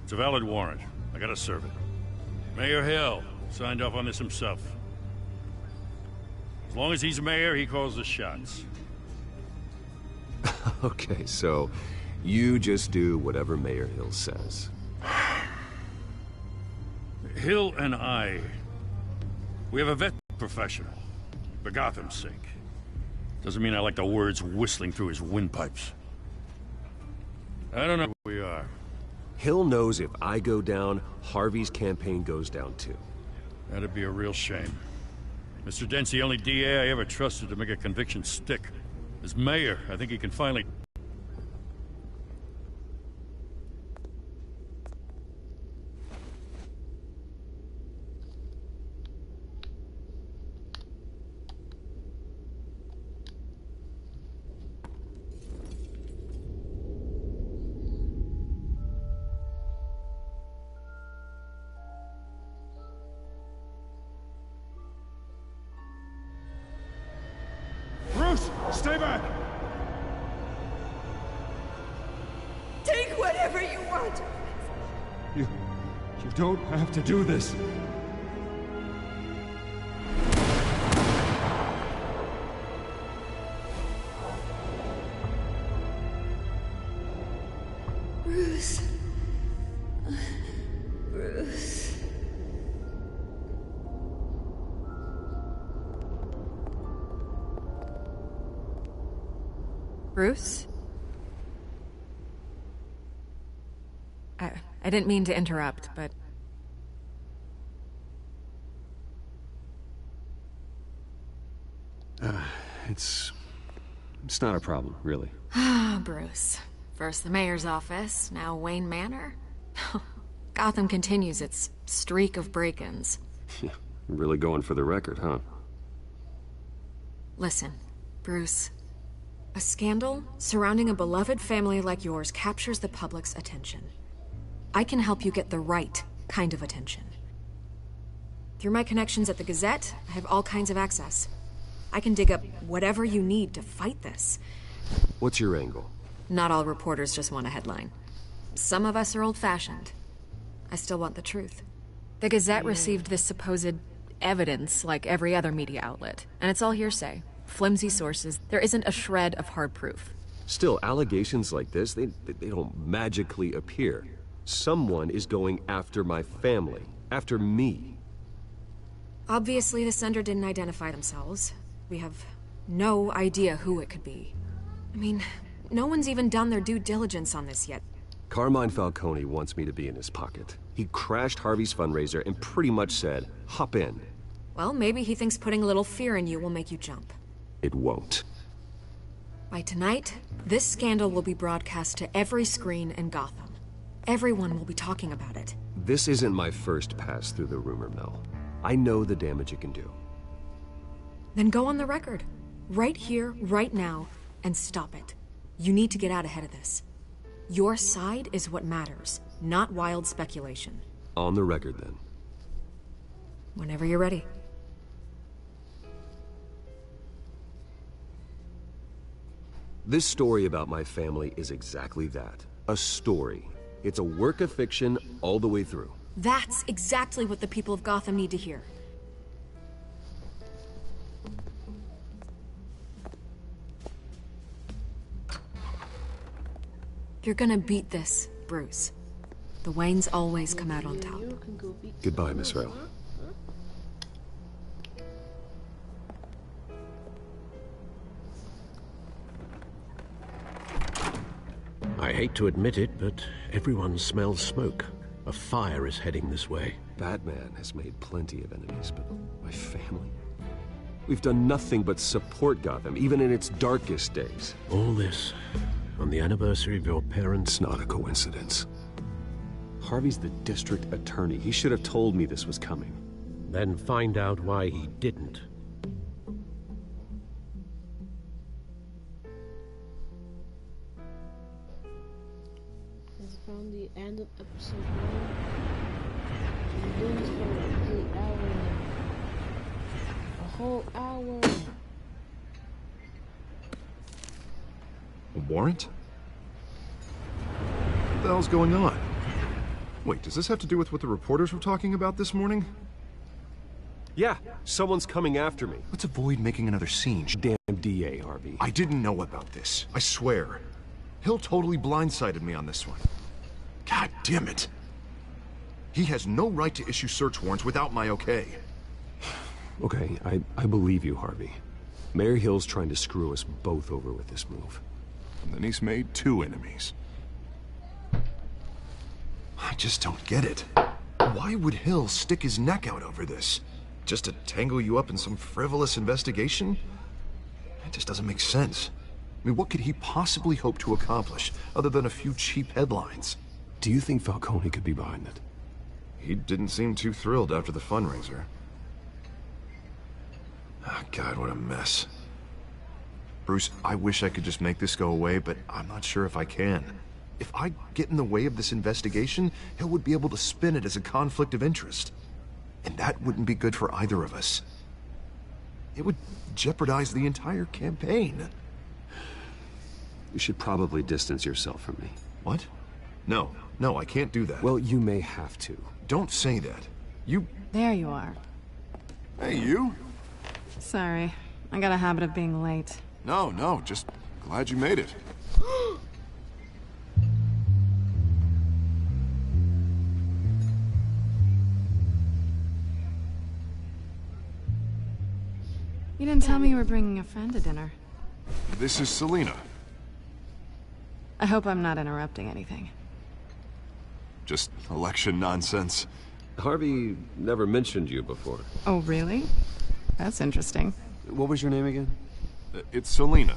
It's a valid warrant. I gotta serve it. Mayor Hill signed off on this himself. As long as he's mayor, he calls the shots. Okay, so you just do whatever Mayor Hill says. Hill and I, we have a vet professional, for Gotham's sake. Doesn't mean I like the words whistling through his windpipes. I don't know who we are. Hill knows if I go down, Harvey's campaign goes down too. That'd be a real shame. Mr. Dent's the only DA I ever trusted to make a conviction stick. As mayor, I think he can finally... Bruce, stay back! Take whatever you want. You don't have to do this. Bruce. Bruce. Bruce? I didn't mean to interrupt, but... It's not a problem, really. Ah, Bruce. First the mayor's office, now Wayne Manor. Gotham continues its streak of break-ins. Really going for the record, huh? Listen, Bruce. A scandal surrounding a beloved family like yours captures the public's attention. I can help you get the right kind of attention. Through my connections at the Gazette, I have all kinds of access. I can dig up whatever you need to fight this. What's your angle? Not all reporters just want a headline. Some of us are old-fashioned. I still want the truth. The Gazette received this supposed evidence like every other media outlet, and it's all hearsay. Flimsy sources. There isn't a shred of hard proof. Still, allegations like this, they don't magically appear. Someone is going after my family, after me. Obviously, the sender didn't identify themselves. We have no idea who it could be. I mean, no one's even done their due diligence on this yet. Carmine Falcone wants me to be in his pocket. He crashed Harvey's fundraiser and pretty much said, hop in. Well, maybe he thinks putting a little fear in you will make you jump. It won't. By tonight, this scandal will be broadcast to every screen in Gotham. Everyone will be talking about it. This isn't my first pass through the rumor mill. I know the damage it can do. Then go on the record. Right here, right now, and stop it. You need to get out ahead of this. Your side is what matters, not wild speculation. On the record, then. Whenever you're ready. This story about my family is exactly that. A story. It's a work of fiction all the way through. That's exactly what the people of Gotham need to hear. You're gonna beat this, Bruce. The Waynes always come out on top. Goodbye, Miss Rail. I hate to admit it, but everyone smells smoke. A fire is heading this way. Batman has made plenty of enemies, but my family? We've done nothing but support Gotham, even in its darkest days. All this on the anniversary of your parents' Not a coincidence. Harvey's the district attorney. He should have told me this was coming. Then find out why he didn't. from the end of episode 1. We're doing this for a complete hour now. A whole hour. A warrant? What the hell's going on? Wait, does this have to do with what the reporters were talking about this morning? Yeah, someone's coming after me. Let's avoid making another scene. Damn DA, Harvey. I didn't know about this. I swear. Hill totally blindsided me on this one. God damn it. He has no right to issue search warrants without my okay. Okay, I believe you, Harvey. Mayor Hill's trying to screw us both over with this move. And then he's made 2 enemies. I just don't get it. Why would Hill stick his neck out over this? Just to tangle you up in some frivolous investigation? It just doesn't make sense. I mean, what could he possibly hope to accomplish other than a few cheap headlines? Do you think Falcone could be behind it? He didn't seem too thrilled after the fundraiser. Oh, God, what a mess. Bruce, I wish I could just make this go away, but I'm not sure if I can. If I get in the way of this investigation, Hill would be able to spin it as a conflict of interest. And that wouldn't be good for either of us. It would jeopardize the entire campaign. You should probably distance yourself from me. What? No, I can't do that. Well, you may have to. Don't say that. You... There you are. Hey, you? Sorry. I got a habit of being late. No, just glad you made it. You didn't tell me you were bringing a friend to dinner. This is Selina. I hope I'm not interrupting anything. Just election nonsense. Harvey never mentioned you before. Oh, really? That's interesting. What was your name again? It's Selina.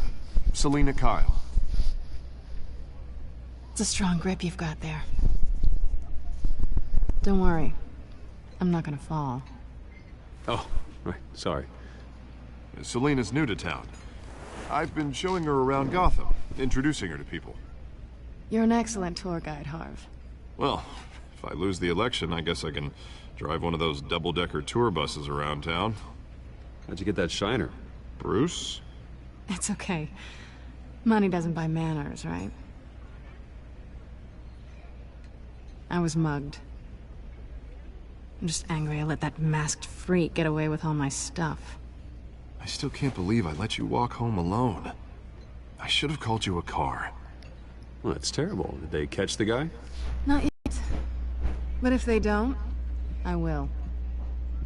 Selina Kyle. It's a strong grip you've got there. Don't worry. I'm not gonna fall. Oh, right. Sorry. Selina's new to town. I've been showing her around Gotham, introducing her to people. You're an excellent tour guide, Harv. Well, if I lose the election, I guess I can drive one of those double-decker tour buses around town. How'd you get that shiner? Bruce? It's okay. Money doesn't buy manners, right? I was mugged. I'm just angry I let that masked freak get away with all my stuff. I still can't believe I let you walk home alone. I should have called you a car. Well, that's terrible. Did they catch the guy? Not yet. But if they don't, I will.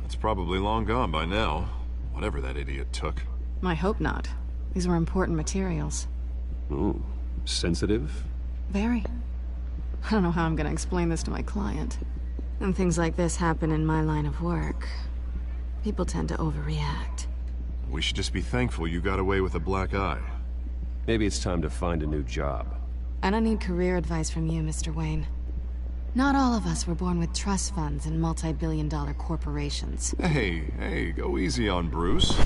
It's probably long gone by now. Whatever that idiot took. I hope not. These were important materials. Ooh, sensitive? Very. I don't know how I'm gonna explain this to my client. When things like this happen in my line of work, people tend to overreact. We should just be thankful you got away with a black eye. Maybe it's time to find a new job. I don't need career advice from you, Mr. Wayne. Not all of us were born with trust funds and multi-billion-dollar corporations. Hey, go easy on Bruce.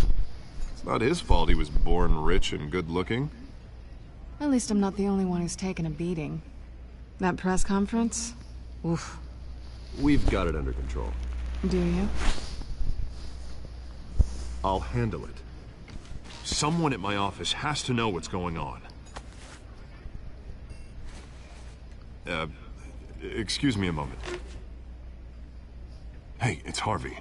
It's not his fault he was born rich and good-looking. At least I'm not the only one who's taken a beating. That press conference? Oof. We've got it under control. Do you? I'll handle it. Someone at my office has to know what's going on. Excuse me a moment. Hey, it's Harvey.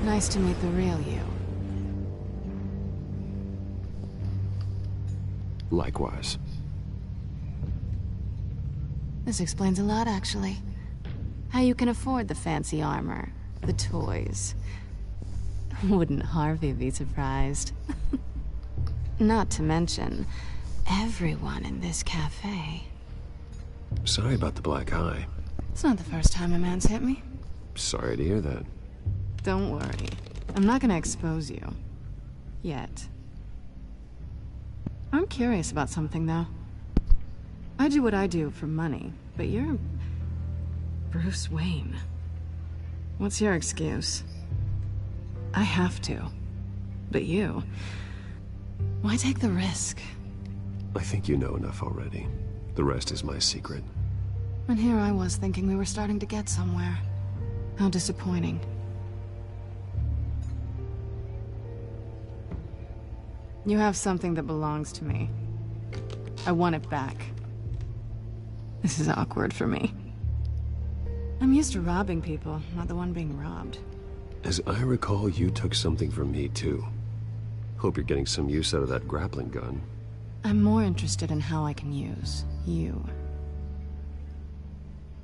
Nice to meet the real you. Likewise. This explains a lot, actually. How you can afford the fancy armor, the toys. Wouldn't Harvey be surprised? Not to mention, everyone in this cafe. Sorry about the black eye. It's not the first time a man's hit me. Sorry to hear that. Don't worry. I'm not gonna expose you. Yet. I'm curious about something, though. I do what I do for money, but you're... Bruce Wayne. What's your excuse? I have to. But you... Why take the risk? I think you know enough already. The rest is my secret. And here I was thinking we were starting to get somewhere. How disappointing. You have something that belongs to me. I want it back. This is awkward for me. I'm used to robbing people, not the one being robbed. As I recall, you took something from me, too. Hope you're getting some use out of that grappling gun. I'm more interested in how I can use you.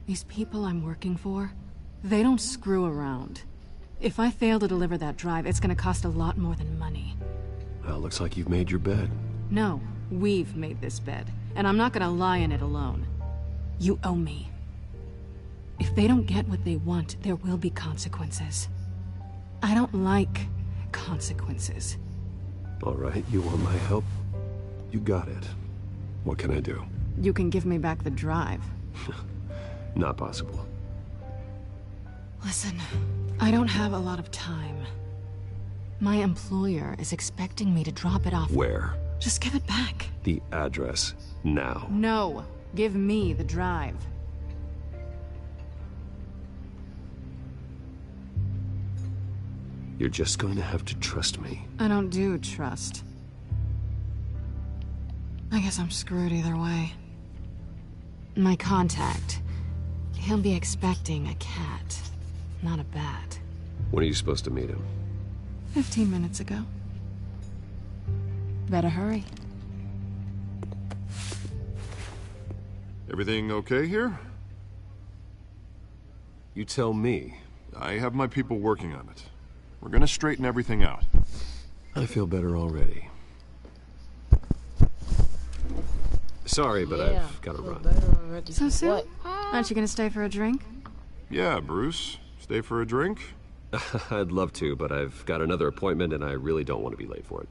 These people I'm working for, they don't screw around. If I fail to deliver that drive, it's gonna cost a lot more than money. Well, looks like you've made your bed. No, we've made this bed, and I'm not gonna lie in it alone. You owe me. If they don't get what they want, there will be consequences. I don't like consequences. All right, you want my help? You got it. What can I do? You can give me back the drive. Not possible. Listen, I don't have a lot of time. My employer is expecting me to drop it off. Where? Just give it back. The address, now. No, give me the drive. You're just going to have to trust me. I don't do trust. I guess I'm screwed either way. My contact, he'll be expecting a cat, not a bat. When are you supposed to meet him? 15 minutes ago. Better hurry. Everything okay here? You tell me. I have my people working on it. We're gonna straighten everything out. I feel better already. Sorry, but I've got to run. So soon? Aren't you gonna stay for a drink? Yeah, Bruce. Stay for a drink? I'd love to, but I've got another appointment and I really don't want to be late for it.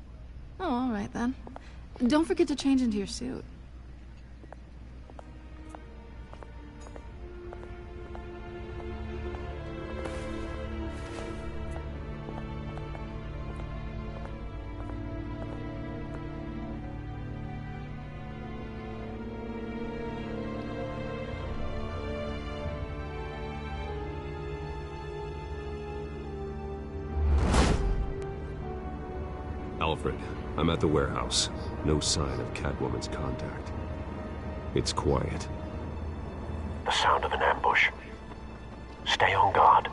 Oh, all right then. Don't forget to change into your suit. Alfred, I'm at the warehouse. No sign of Catwoman's contact. It's quiet. The sound of an ambush. Stay on guard.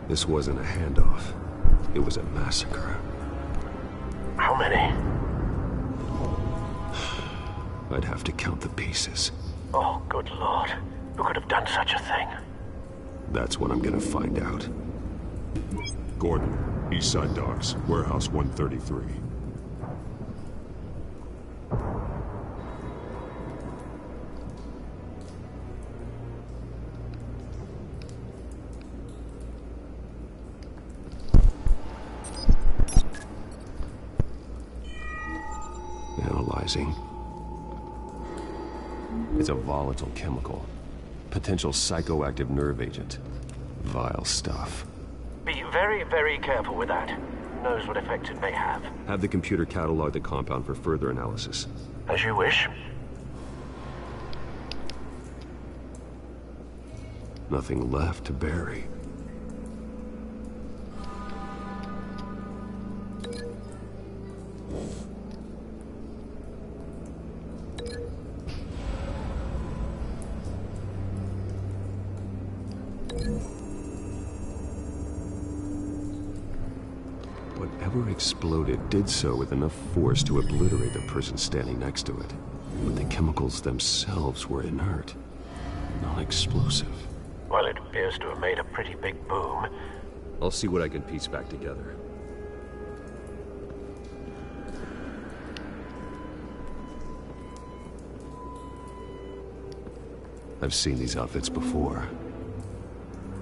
This wasn't a handoff. It was a massacre. How many? I'd have to count the pieces. Oh, good Lord. Who could have done such a thing? That's what I'm gonna find out. Gordon, Eastside Docks, Warehouse 133. Analyzing. It's a volatile chemical. Potential psychoactive nerve agent. Vile stuff. Be very, very careful with that. Who knows what effect it may have. Have the computer catalog the compound for further analysis. As you wish. Nothing left to bury. Whatever exploded did so with enough force to obliterate the person standing next to it. But the chemicals themselves were inert, non-explosive. Well, it appears to have made a pretty big boom. I'll see what I can piece back together. I've seen these outfits before.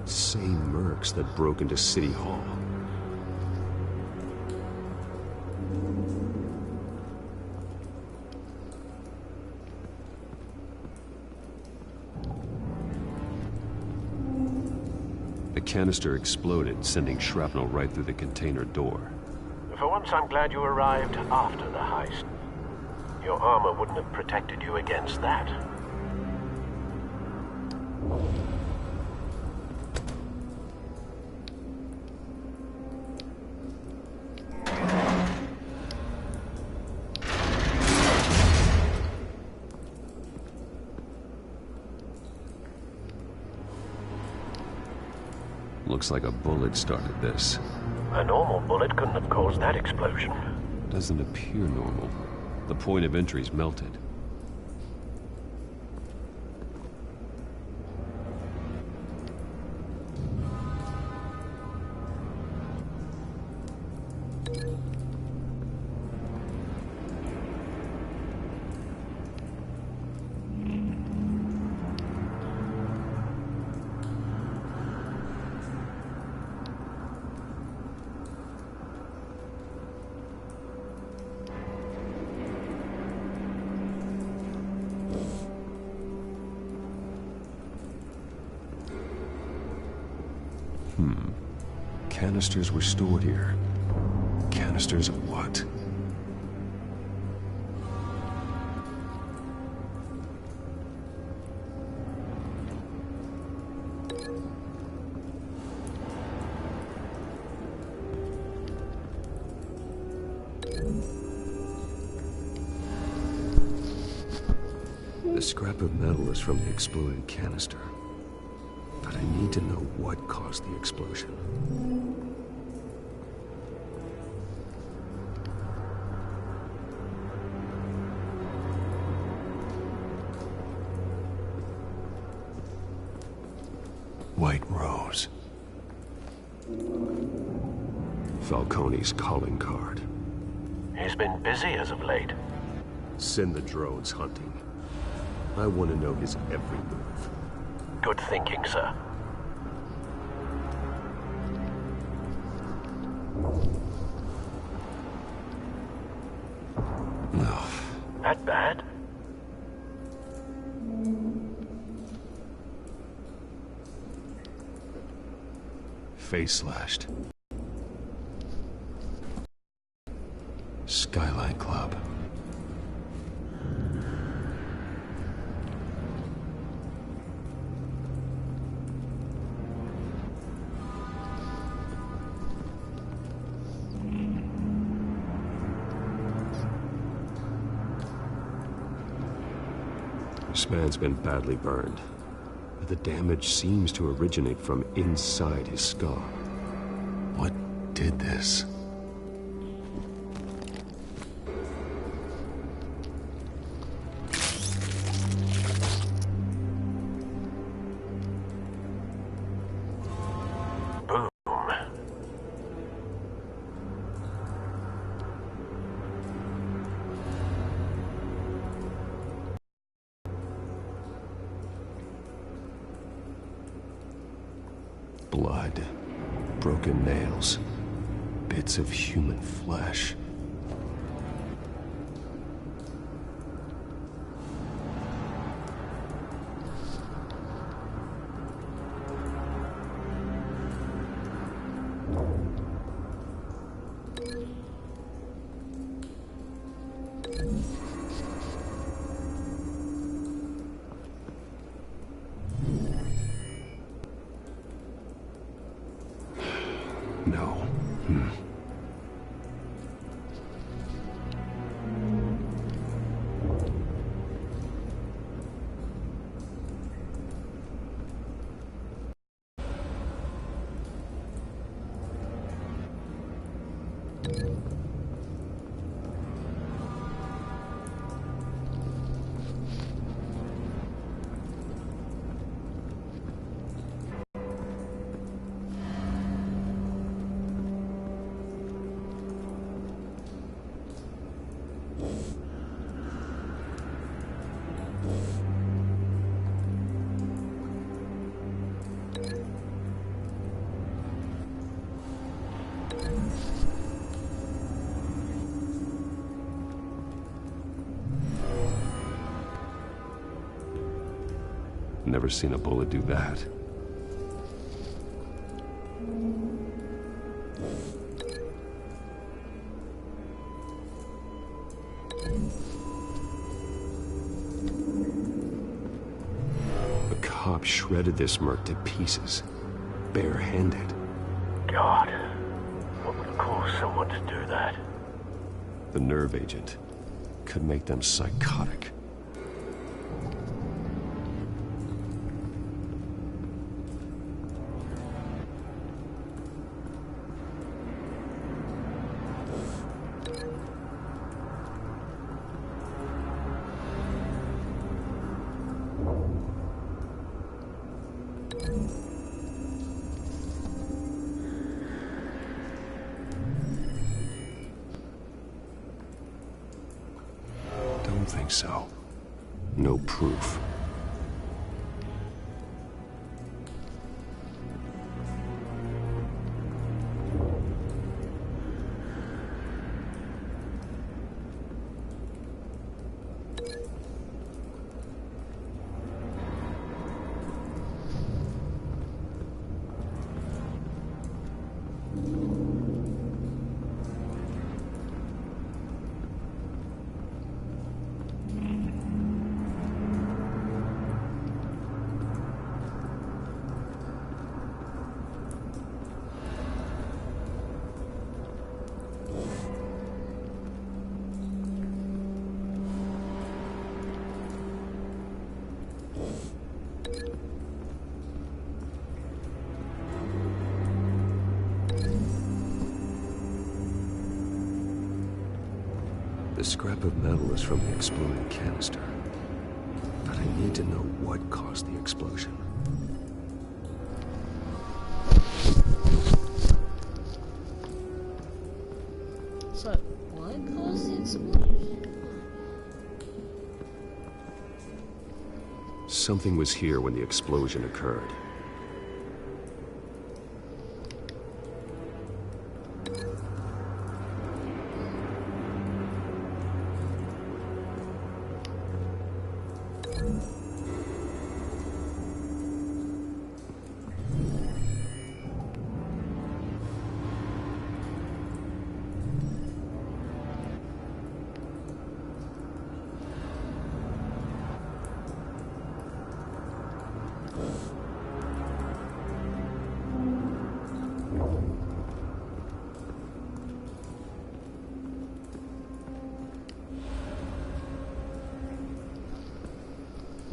Same mercs that broke into City Hall. The canister exploded, sending shrapnel right through the container door. For once, I'm glad you arrived after the heist. Your armor wouldn't have protected you against that. Looks like a bullet started this. A normal bullet couldn't have caused that explosion. Doesn't appear normal. The point of entry's melted. Canisters were stored here. Canisters of what? The scrap of metal is from the exploded canister. But I need to know what caused the explosion. White Rose. Falcone's calling card. He's been busy as of late. Send the drones hunting. I want to know his every move. Good thinking, sir. No. That bad? Face slashed. Skyline Club. This man's been badly burned. But the damage seems to originate from inside his skull. What did this? Blood, broken nails, bits of human flesh. No. Never seen a bullet do that. A cop shredded this merc to pieces, barehanded. God, what would cause someone to do that? The nerve agent could make them psychotic. Don't think so. No proof. The scrap of metal is from the exploding canister. But I need to know what caused the explosion. So, what caused the explosion? Something was here when the explosion occurred.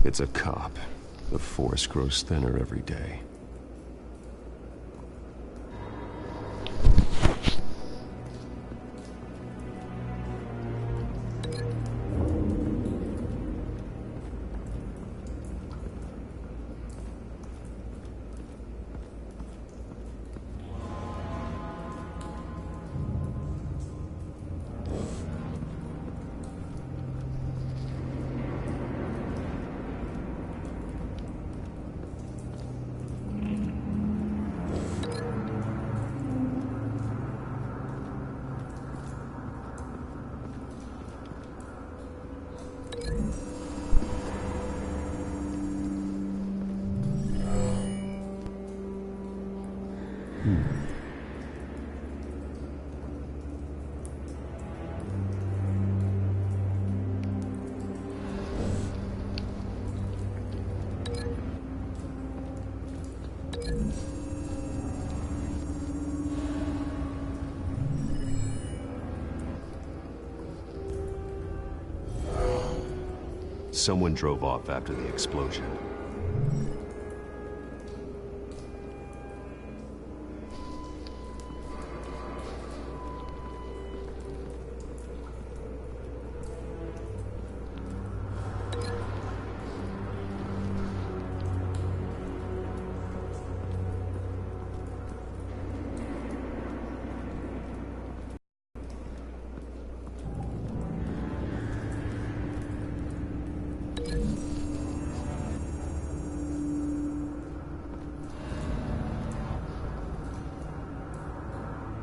It's a cop. The force grows thinner every day. Someone drove off after the explosion.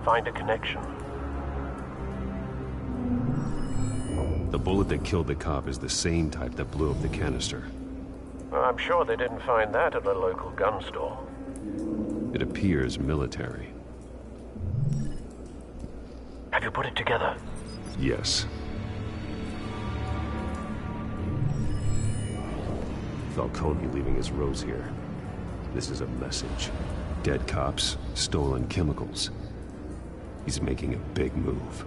find a connection. The bullet that killed the cop is the same type that blew up the canister. I'm sure they didn't find that at a local gun store. It appears military. Have you put it together? Yes. Falcone leaving his rose here. This is a message. Dead cops, stolen chemicals. He's making a big move.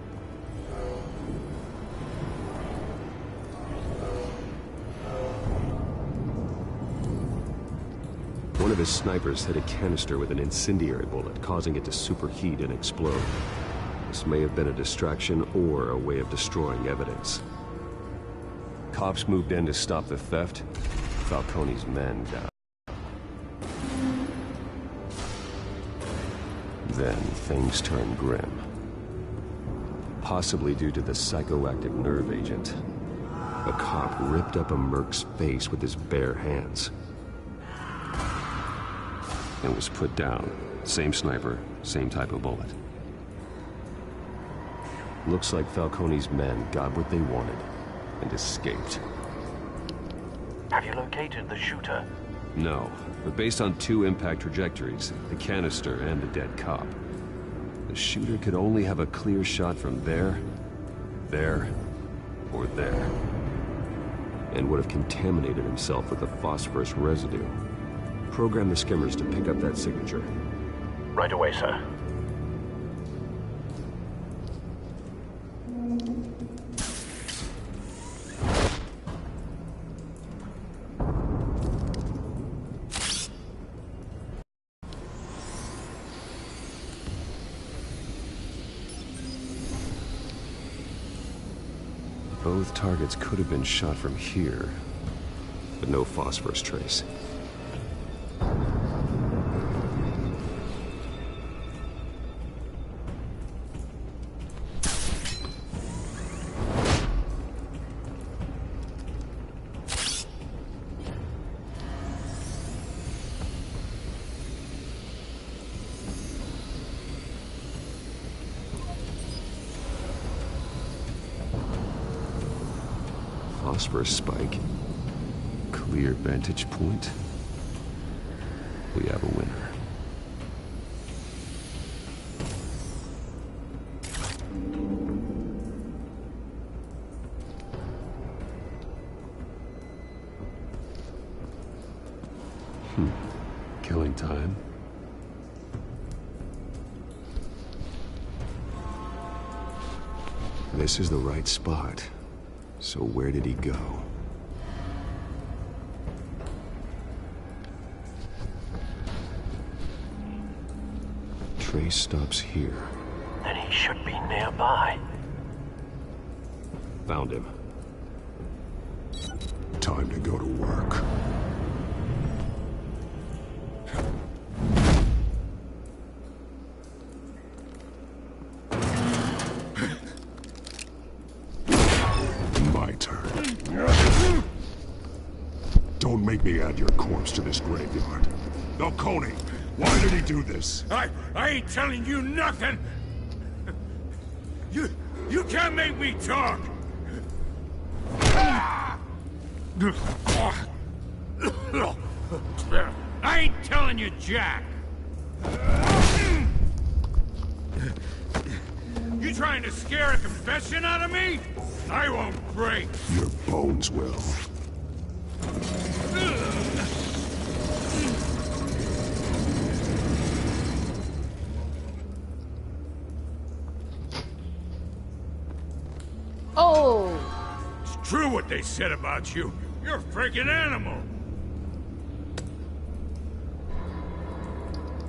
One of his snipers hit a canister with an incendiary bullet, causing it to superheat and explode. This may have been a distraction or a way of destroying evidence. Cops moved in to stop the theft. Falcone's men died. Then things turned grim. Possibly due to the psychoactive nerve agent. A cop ripped up a merc's face with his bare hands. And was put down. Same sniper, same type of bullet. Looks like Falcone's men got what they wanted and escaped. Have you located the shooter? No, but based on two impact trajectories, the canister and the dead cop, the shooter could only have a clear shot from there, or there, and would have contaminated himself with the phosphorus residue. Program the skimmers to pick up that signature. Right away, sir. Both targets could have been shot from here, but no phosphorus trace. Phosphorus spike. Clear vantage point. We have a winner. Killing time. This is the right spot. So where did he go? Trace stops here. Then he should be nearby. Found him. Time to go to work. Don't make me add your corpse to this graveyard. Falcone, why did he do this? I ain't telling you nothing! You can't make me talk! I ain't telling you jack! You trying to scare a confession out of me? I won't break! Your bones will. Oh! It's true what they said about you. You're a freaking animal!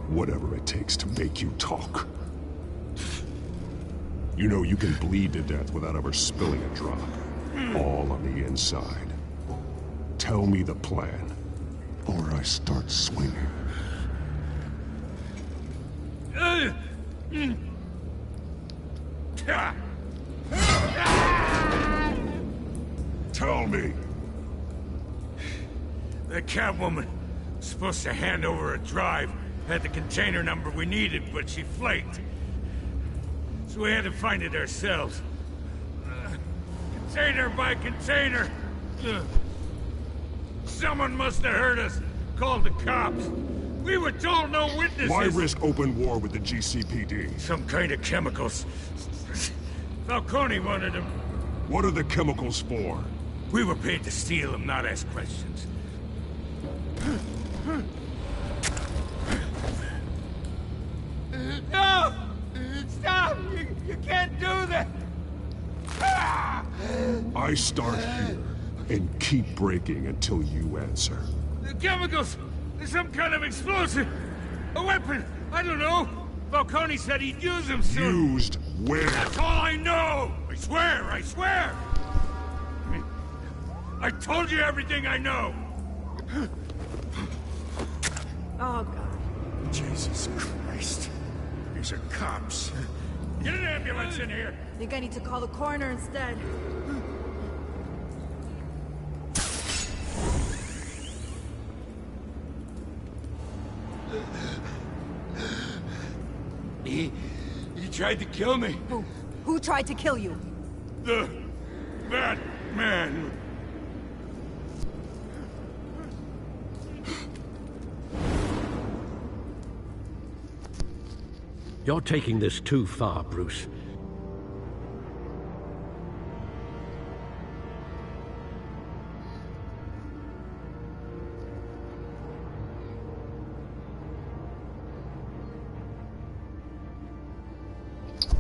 Whatever it takes to make you talk. You know you can bleed to death without ever spilling a drop. All on the inside. Tell me the plan, or I start swinging. Tell me! The Catwoman was supposed to hand over a drive. Had the container number we needed, but she flaked. so we had to find it ourselves. Container by container. Someone must have heard us, called the cops. We were told no witnesses. Why risk open war with the GCPD? Some kind of chemicals. Falcone wanted them. What are the chemicals for? We were paid to steal them, not ask questions. No! Stop! You can't do that! I start here and keep breaking until you answer. The chemicals! Some kind of explosive! A weapon! I don't know! Falcone said he'd use them soon! Used where? That's all I know! I swear! I swear! I told you everything I know! Oh, God. Jesus Christ. These are cops. Get an ambulance in here! I think I need to call the coroner instead. He tried to kill me. Who tried to kill you? That man. You're taking this too far, Bruce.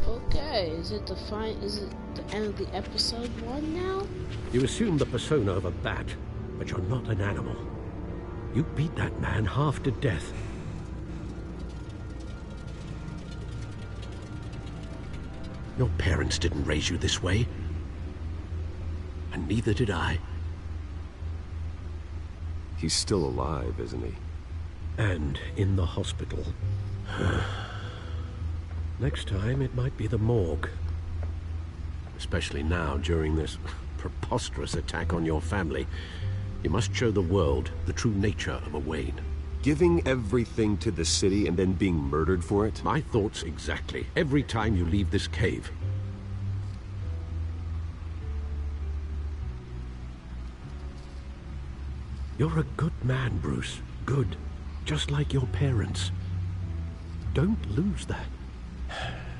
Okay, is it the end of the episode 1 now? You assume the persona of a bat, but you're not an animal. You beat that man half to death. Your parents didn't raise you this way. And neither did I. He's still alive, isn't he? And in the hospital. Next time, it might be the morgue. Especially now, during this preposterous attack on your family. You must show the world the true nature of a Wayne. Giving everything to the city and then being murdered for it? My thoughts exactly. Every time you leave this cave. You're a good man, Bruce. Good. Just like your parents. Don't lose that.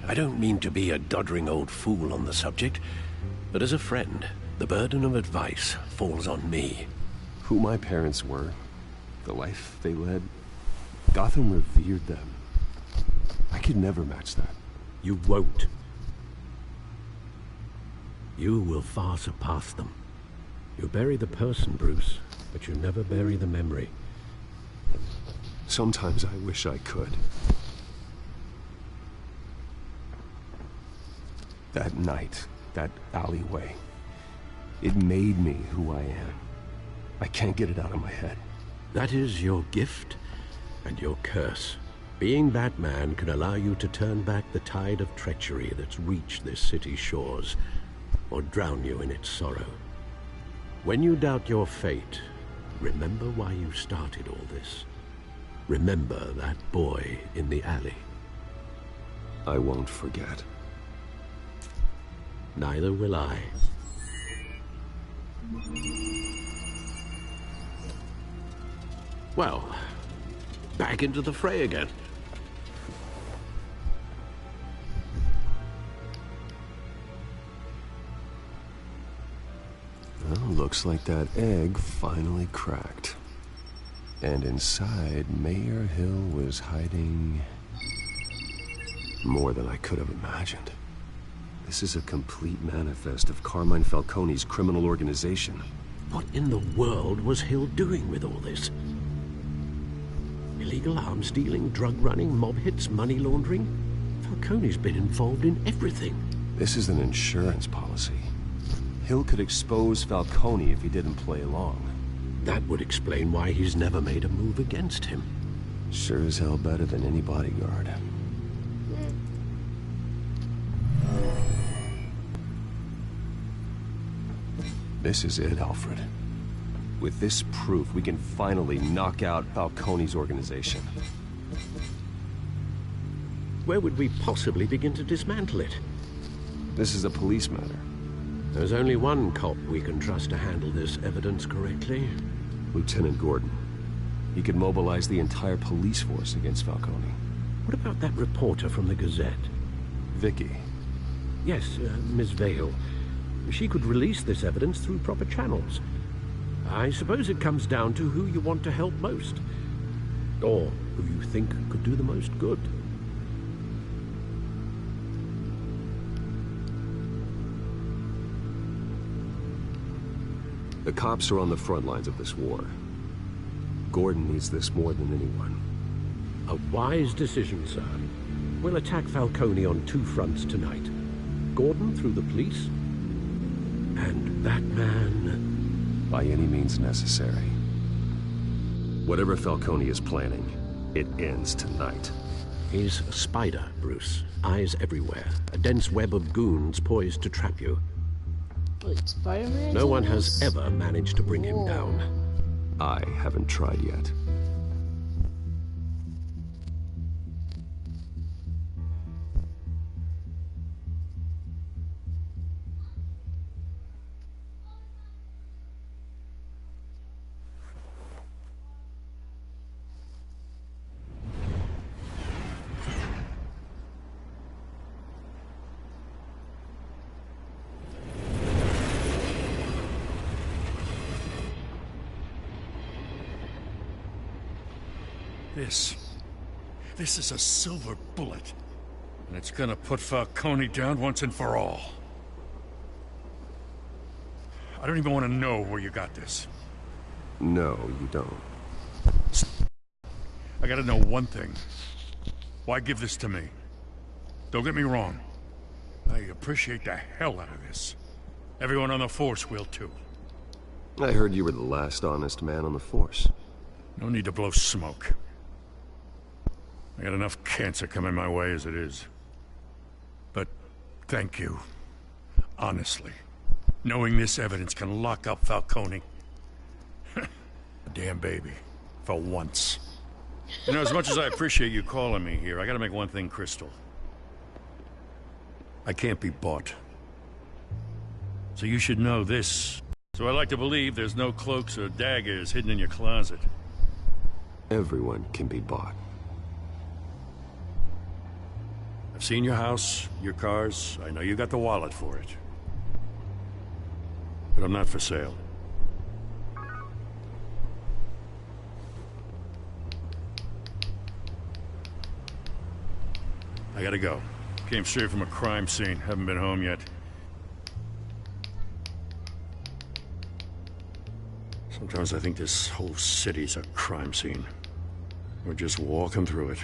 I don't mean to be a doddering old fool on the subject, but as a friend, the burden of advice falls on me. Who my parents were, the life they led, Gotham revered them. I could never match that. You won't. You will far surpass them. You bury the person, Bruce, but you never bury the memory. Sometimes I wish I could. That night, that alleyway, it made me who I am. I can't get it out of my head. That is your gift and your curse. Being Batman can allow you to turn back the tide of treachery that's reached this city's shores, or drown you in its sorrow. When you doubt your fate, remember why you started all this. Remember that boy in the alley. I won't forget. Neither will I. Well, back into the fray again. Well, looks like that egg finally cracked. And inside, Mayor Hill was hiding more than I could have imagined. This is a complete manifest of Carmine Falcone's criminal organization. What in the world was Hill doing with all this? Illegal arms dealing, drug running, mob hits, money laundering? Falcone's been involved in everything. This is an insurance policy. Hill could expose Falcone if he didn't play along. That would explain why he's never made a move against him. Sure as hell better than any bodyguard. This is it, Alfred. With this proof, we can finally knock out Falcone's organization. where would we possibly begin to dismantle it? This is a police matter. There's only one cop we can trust to handle this evidence correctly. Lieutenant Gordon. He could mobilize the entire police force against Falcone. What about that reporter from the Gazette? Vicky. Yes, Miss Vale. She could release this evidence through proper channels. I suppose it comes down to who you want to help most. Or who you think could do the most good. The cops are on the front lines of this war. Gordon needs this more than anyone. A wise decision, sir. We'll attack Falcone on two fronts tonight. Gordon through the police, and that man... By any means necessary. Whatever Falcone is planning, it ends tonight. He's a spider, Bruce. Eyes everywhere. A dense web of goons poised to trap you. Wait, Spider-Man? No one has ever managed to bring him down. I haven't tried yet. This is a silver bullet. And it's gonna put Falcone down once and for all. I don't even want to know where you got this. No, you don't. I gotta know one thing. Why give this to me? Don't get me wrong. I appreciate the hell out of this. Everyone on the Force will too. I heard you were the last honest man on the Force. No need to blow smoke. I got enough cancer coming my way as it is. But thank you. Honestly. Knowing this evidence can lock up Falcone. A damn baby. For once. You know, as much as I appreciate you calling me here, I gotta make one thing crystal. I can't be bought. So you should know this. So I like to believe there's no cloaks or daggers hidden in your closet. Everyone can be bought. I've seen your house, your cars. I know you got the wallet for it. But I'm not for sale. I gotta go. Came straight from a crime scene. Haven't been home yet. Sometimes I think this whole city's a crime scene. We're just walking through it.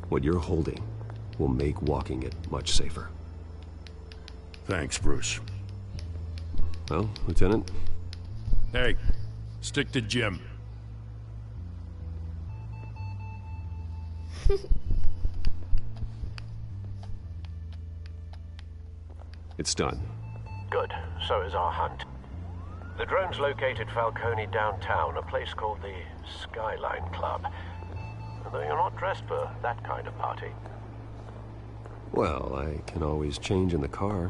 What you're holding will make walking it much safer. Thanks, Bruce. Well, Lieutenant? Hey, stick to Jim. It's done. Good. So is our hunt. The drone's located Falcone downtown, a place called the Skyline Club. Although you're not dressed for that kind of party. Well, I can always change in the car.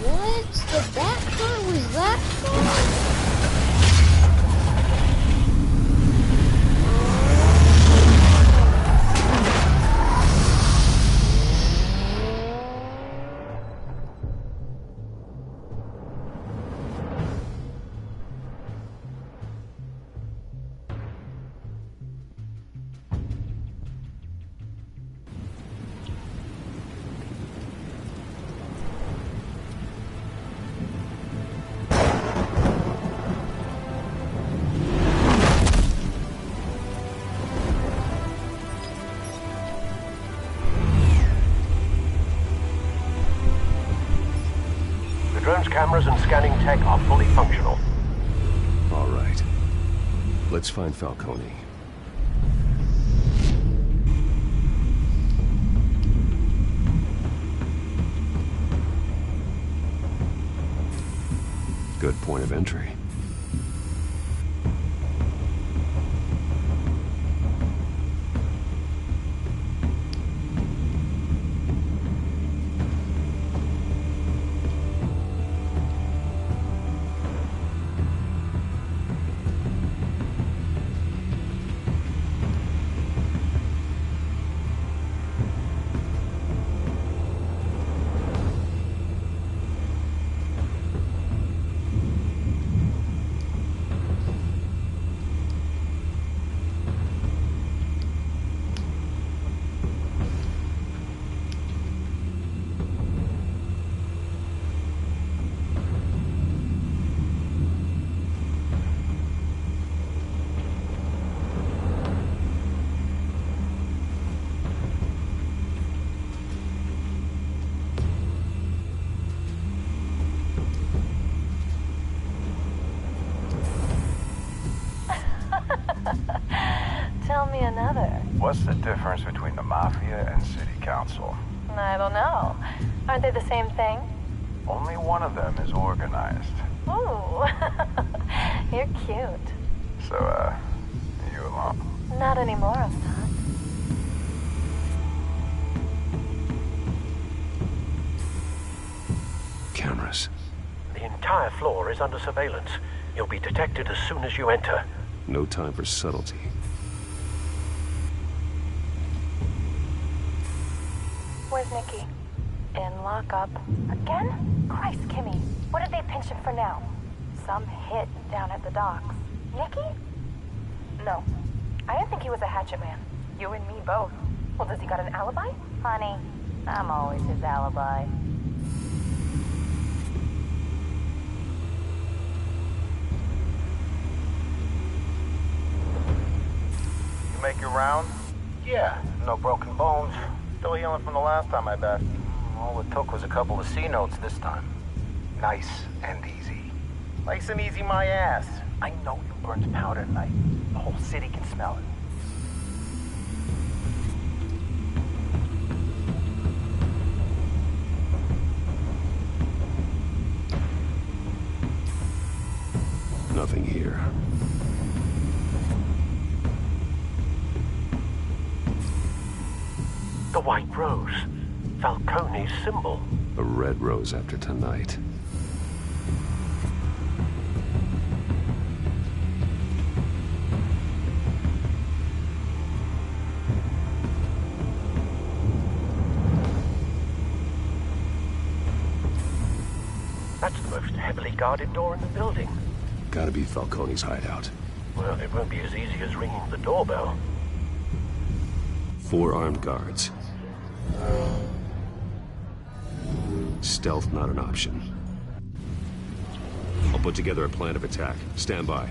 What? The back car was that far? Cameras and scanning tech are fully functional. All right. Let's find Falcone. Good point of entry. Tell me another. What's the difference between the Mafia and City Council? I don't know. Aren't they the same thing? Only one of them is organized. Ooh. You're cute. So, you alone? Not anymore, I'm not. Cameras. The entire floor is under surveillance. You'll be detected as soon as you enter. No time for subtlety. Where's Nicky? In lockup. Again? Christ, Kimmy. What did they pinch him for now? Some hit down at the docks. Nicky? No. I didn't think he was a hatchet man. You and me both. Well, does he got an alibi? Honey, I'm always his alibi. You make your round? Yeah, no broken bones. Still healing from the last time, I bet. All it took was a couple of C notes this time. Nice and easy. Nice and easy my ass. I know you burned powder tonight. The whole city can smell it. Nothing here. The White Rose. Falcone's symbol. A red rose after tonight. That's the most heavily guarded door in the building. Gotta be Falcone's hideout. Well, it won't be as easy as ringing the doorbell. 4 armed guards. Stealth not an option. I'll put together a plan of attack. Stand by.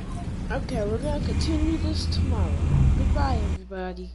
Okay, we're gonna continue this tomorrow. Goodbye, everybody.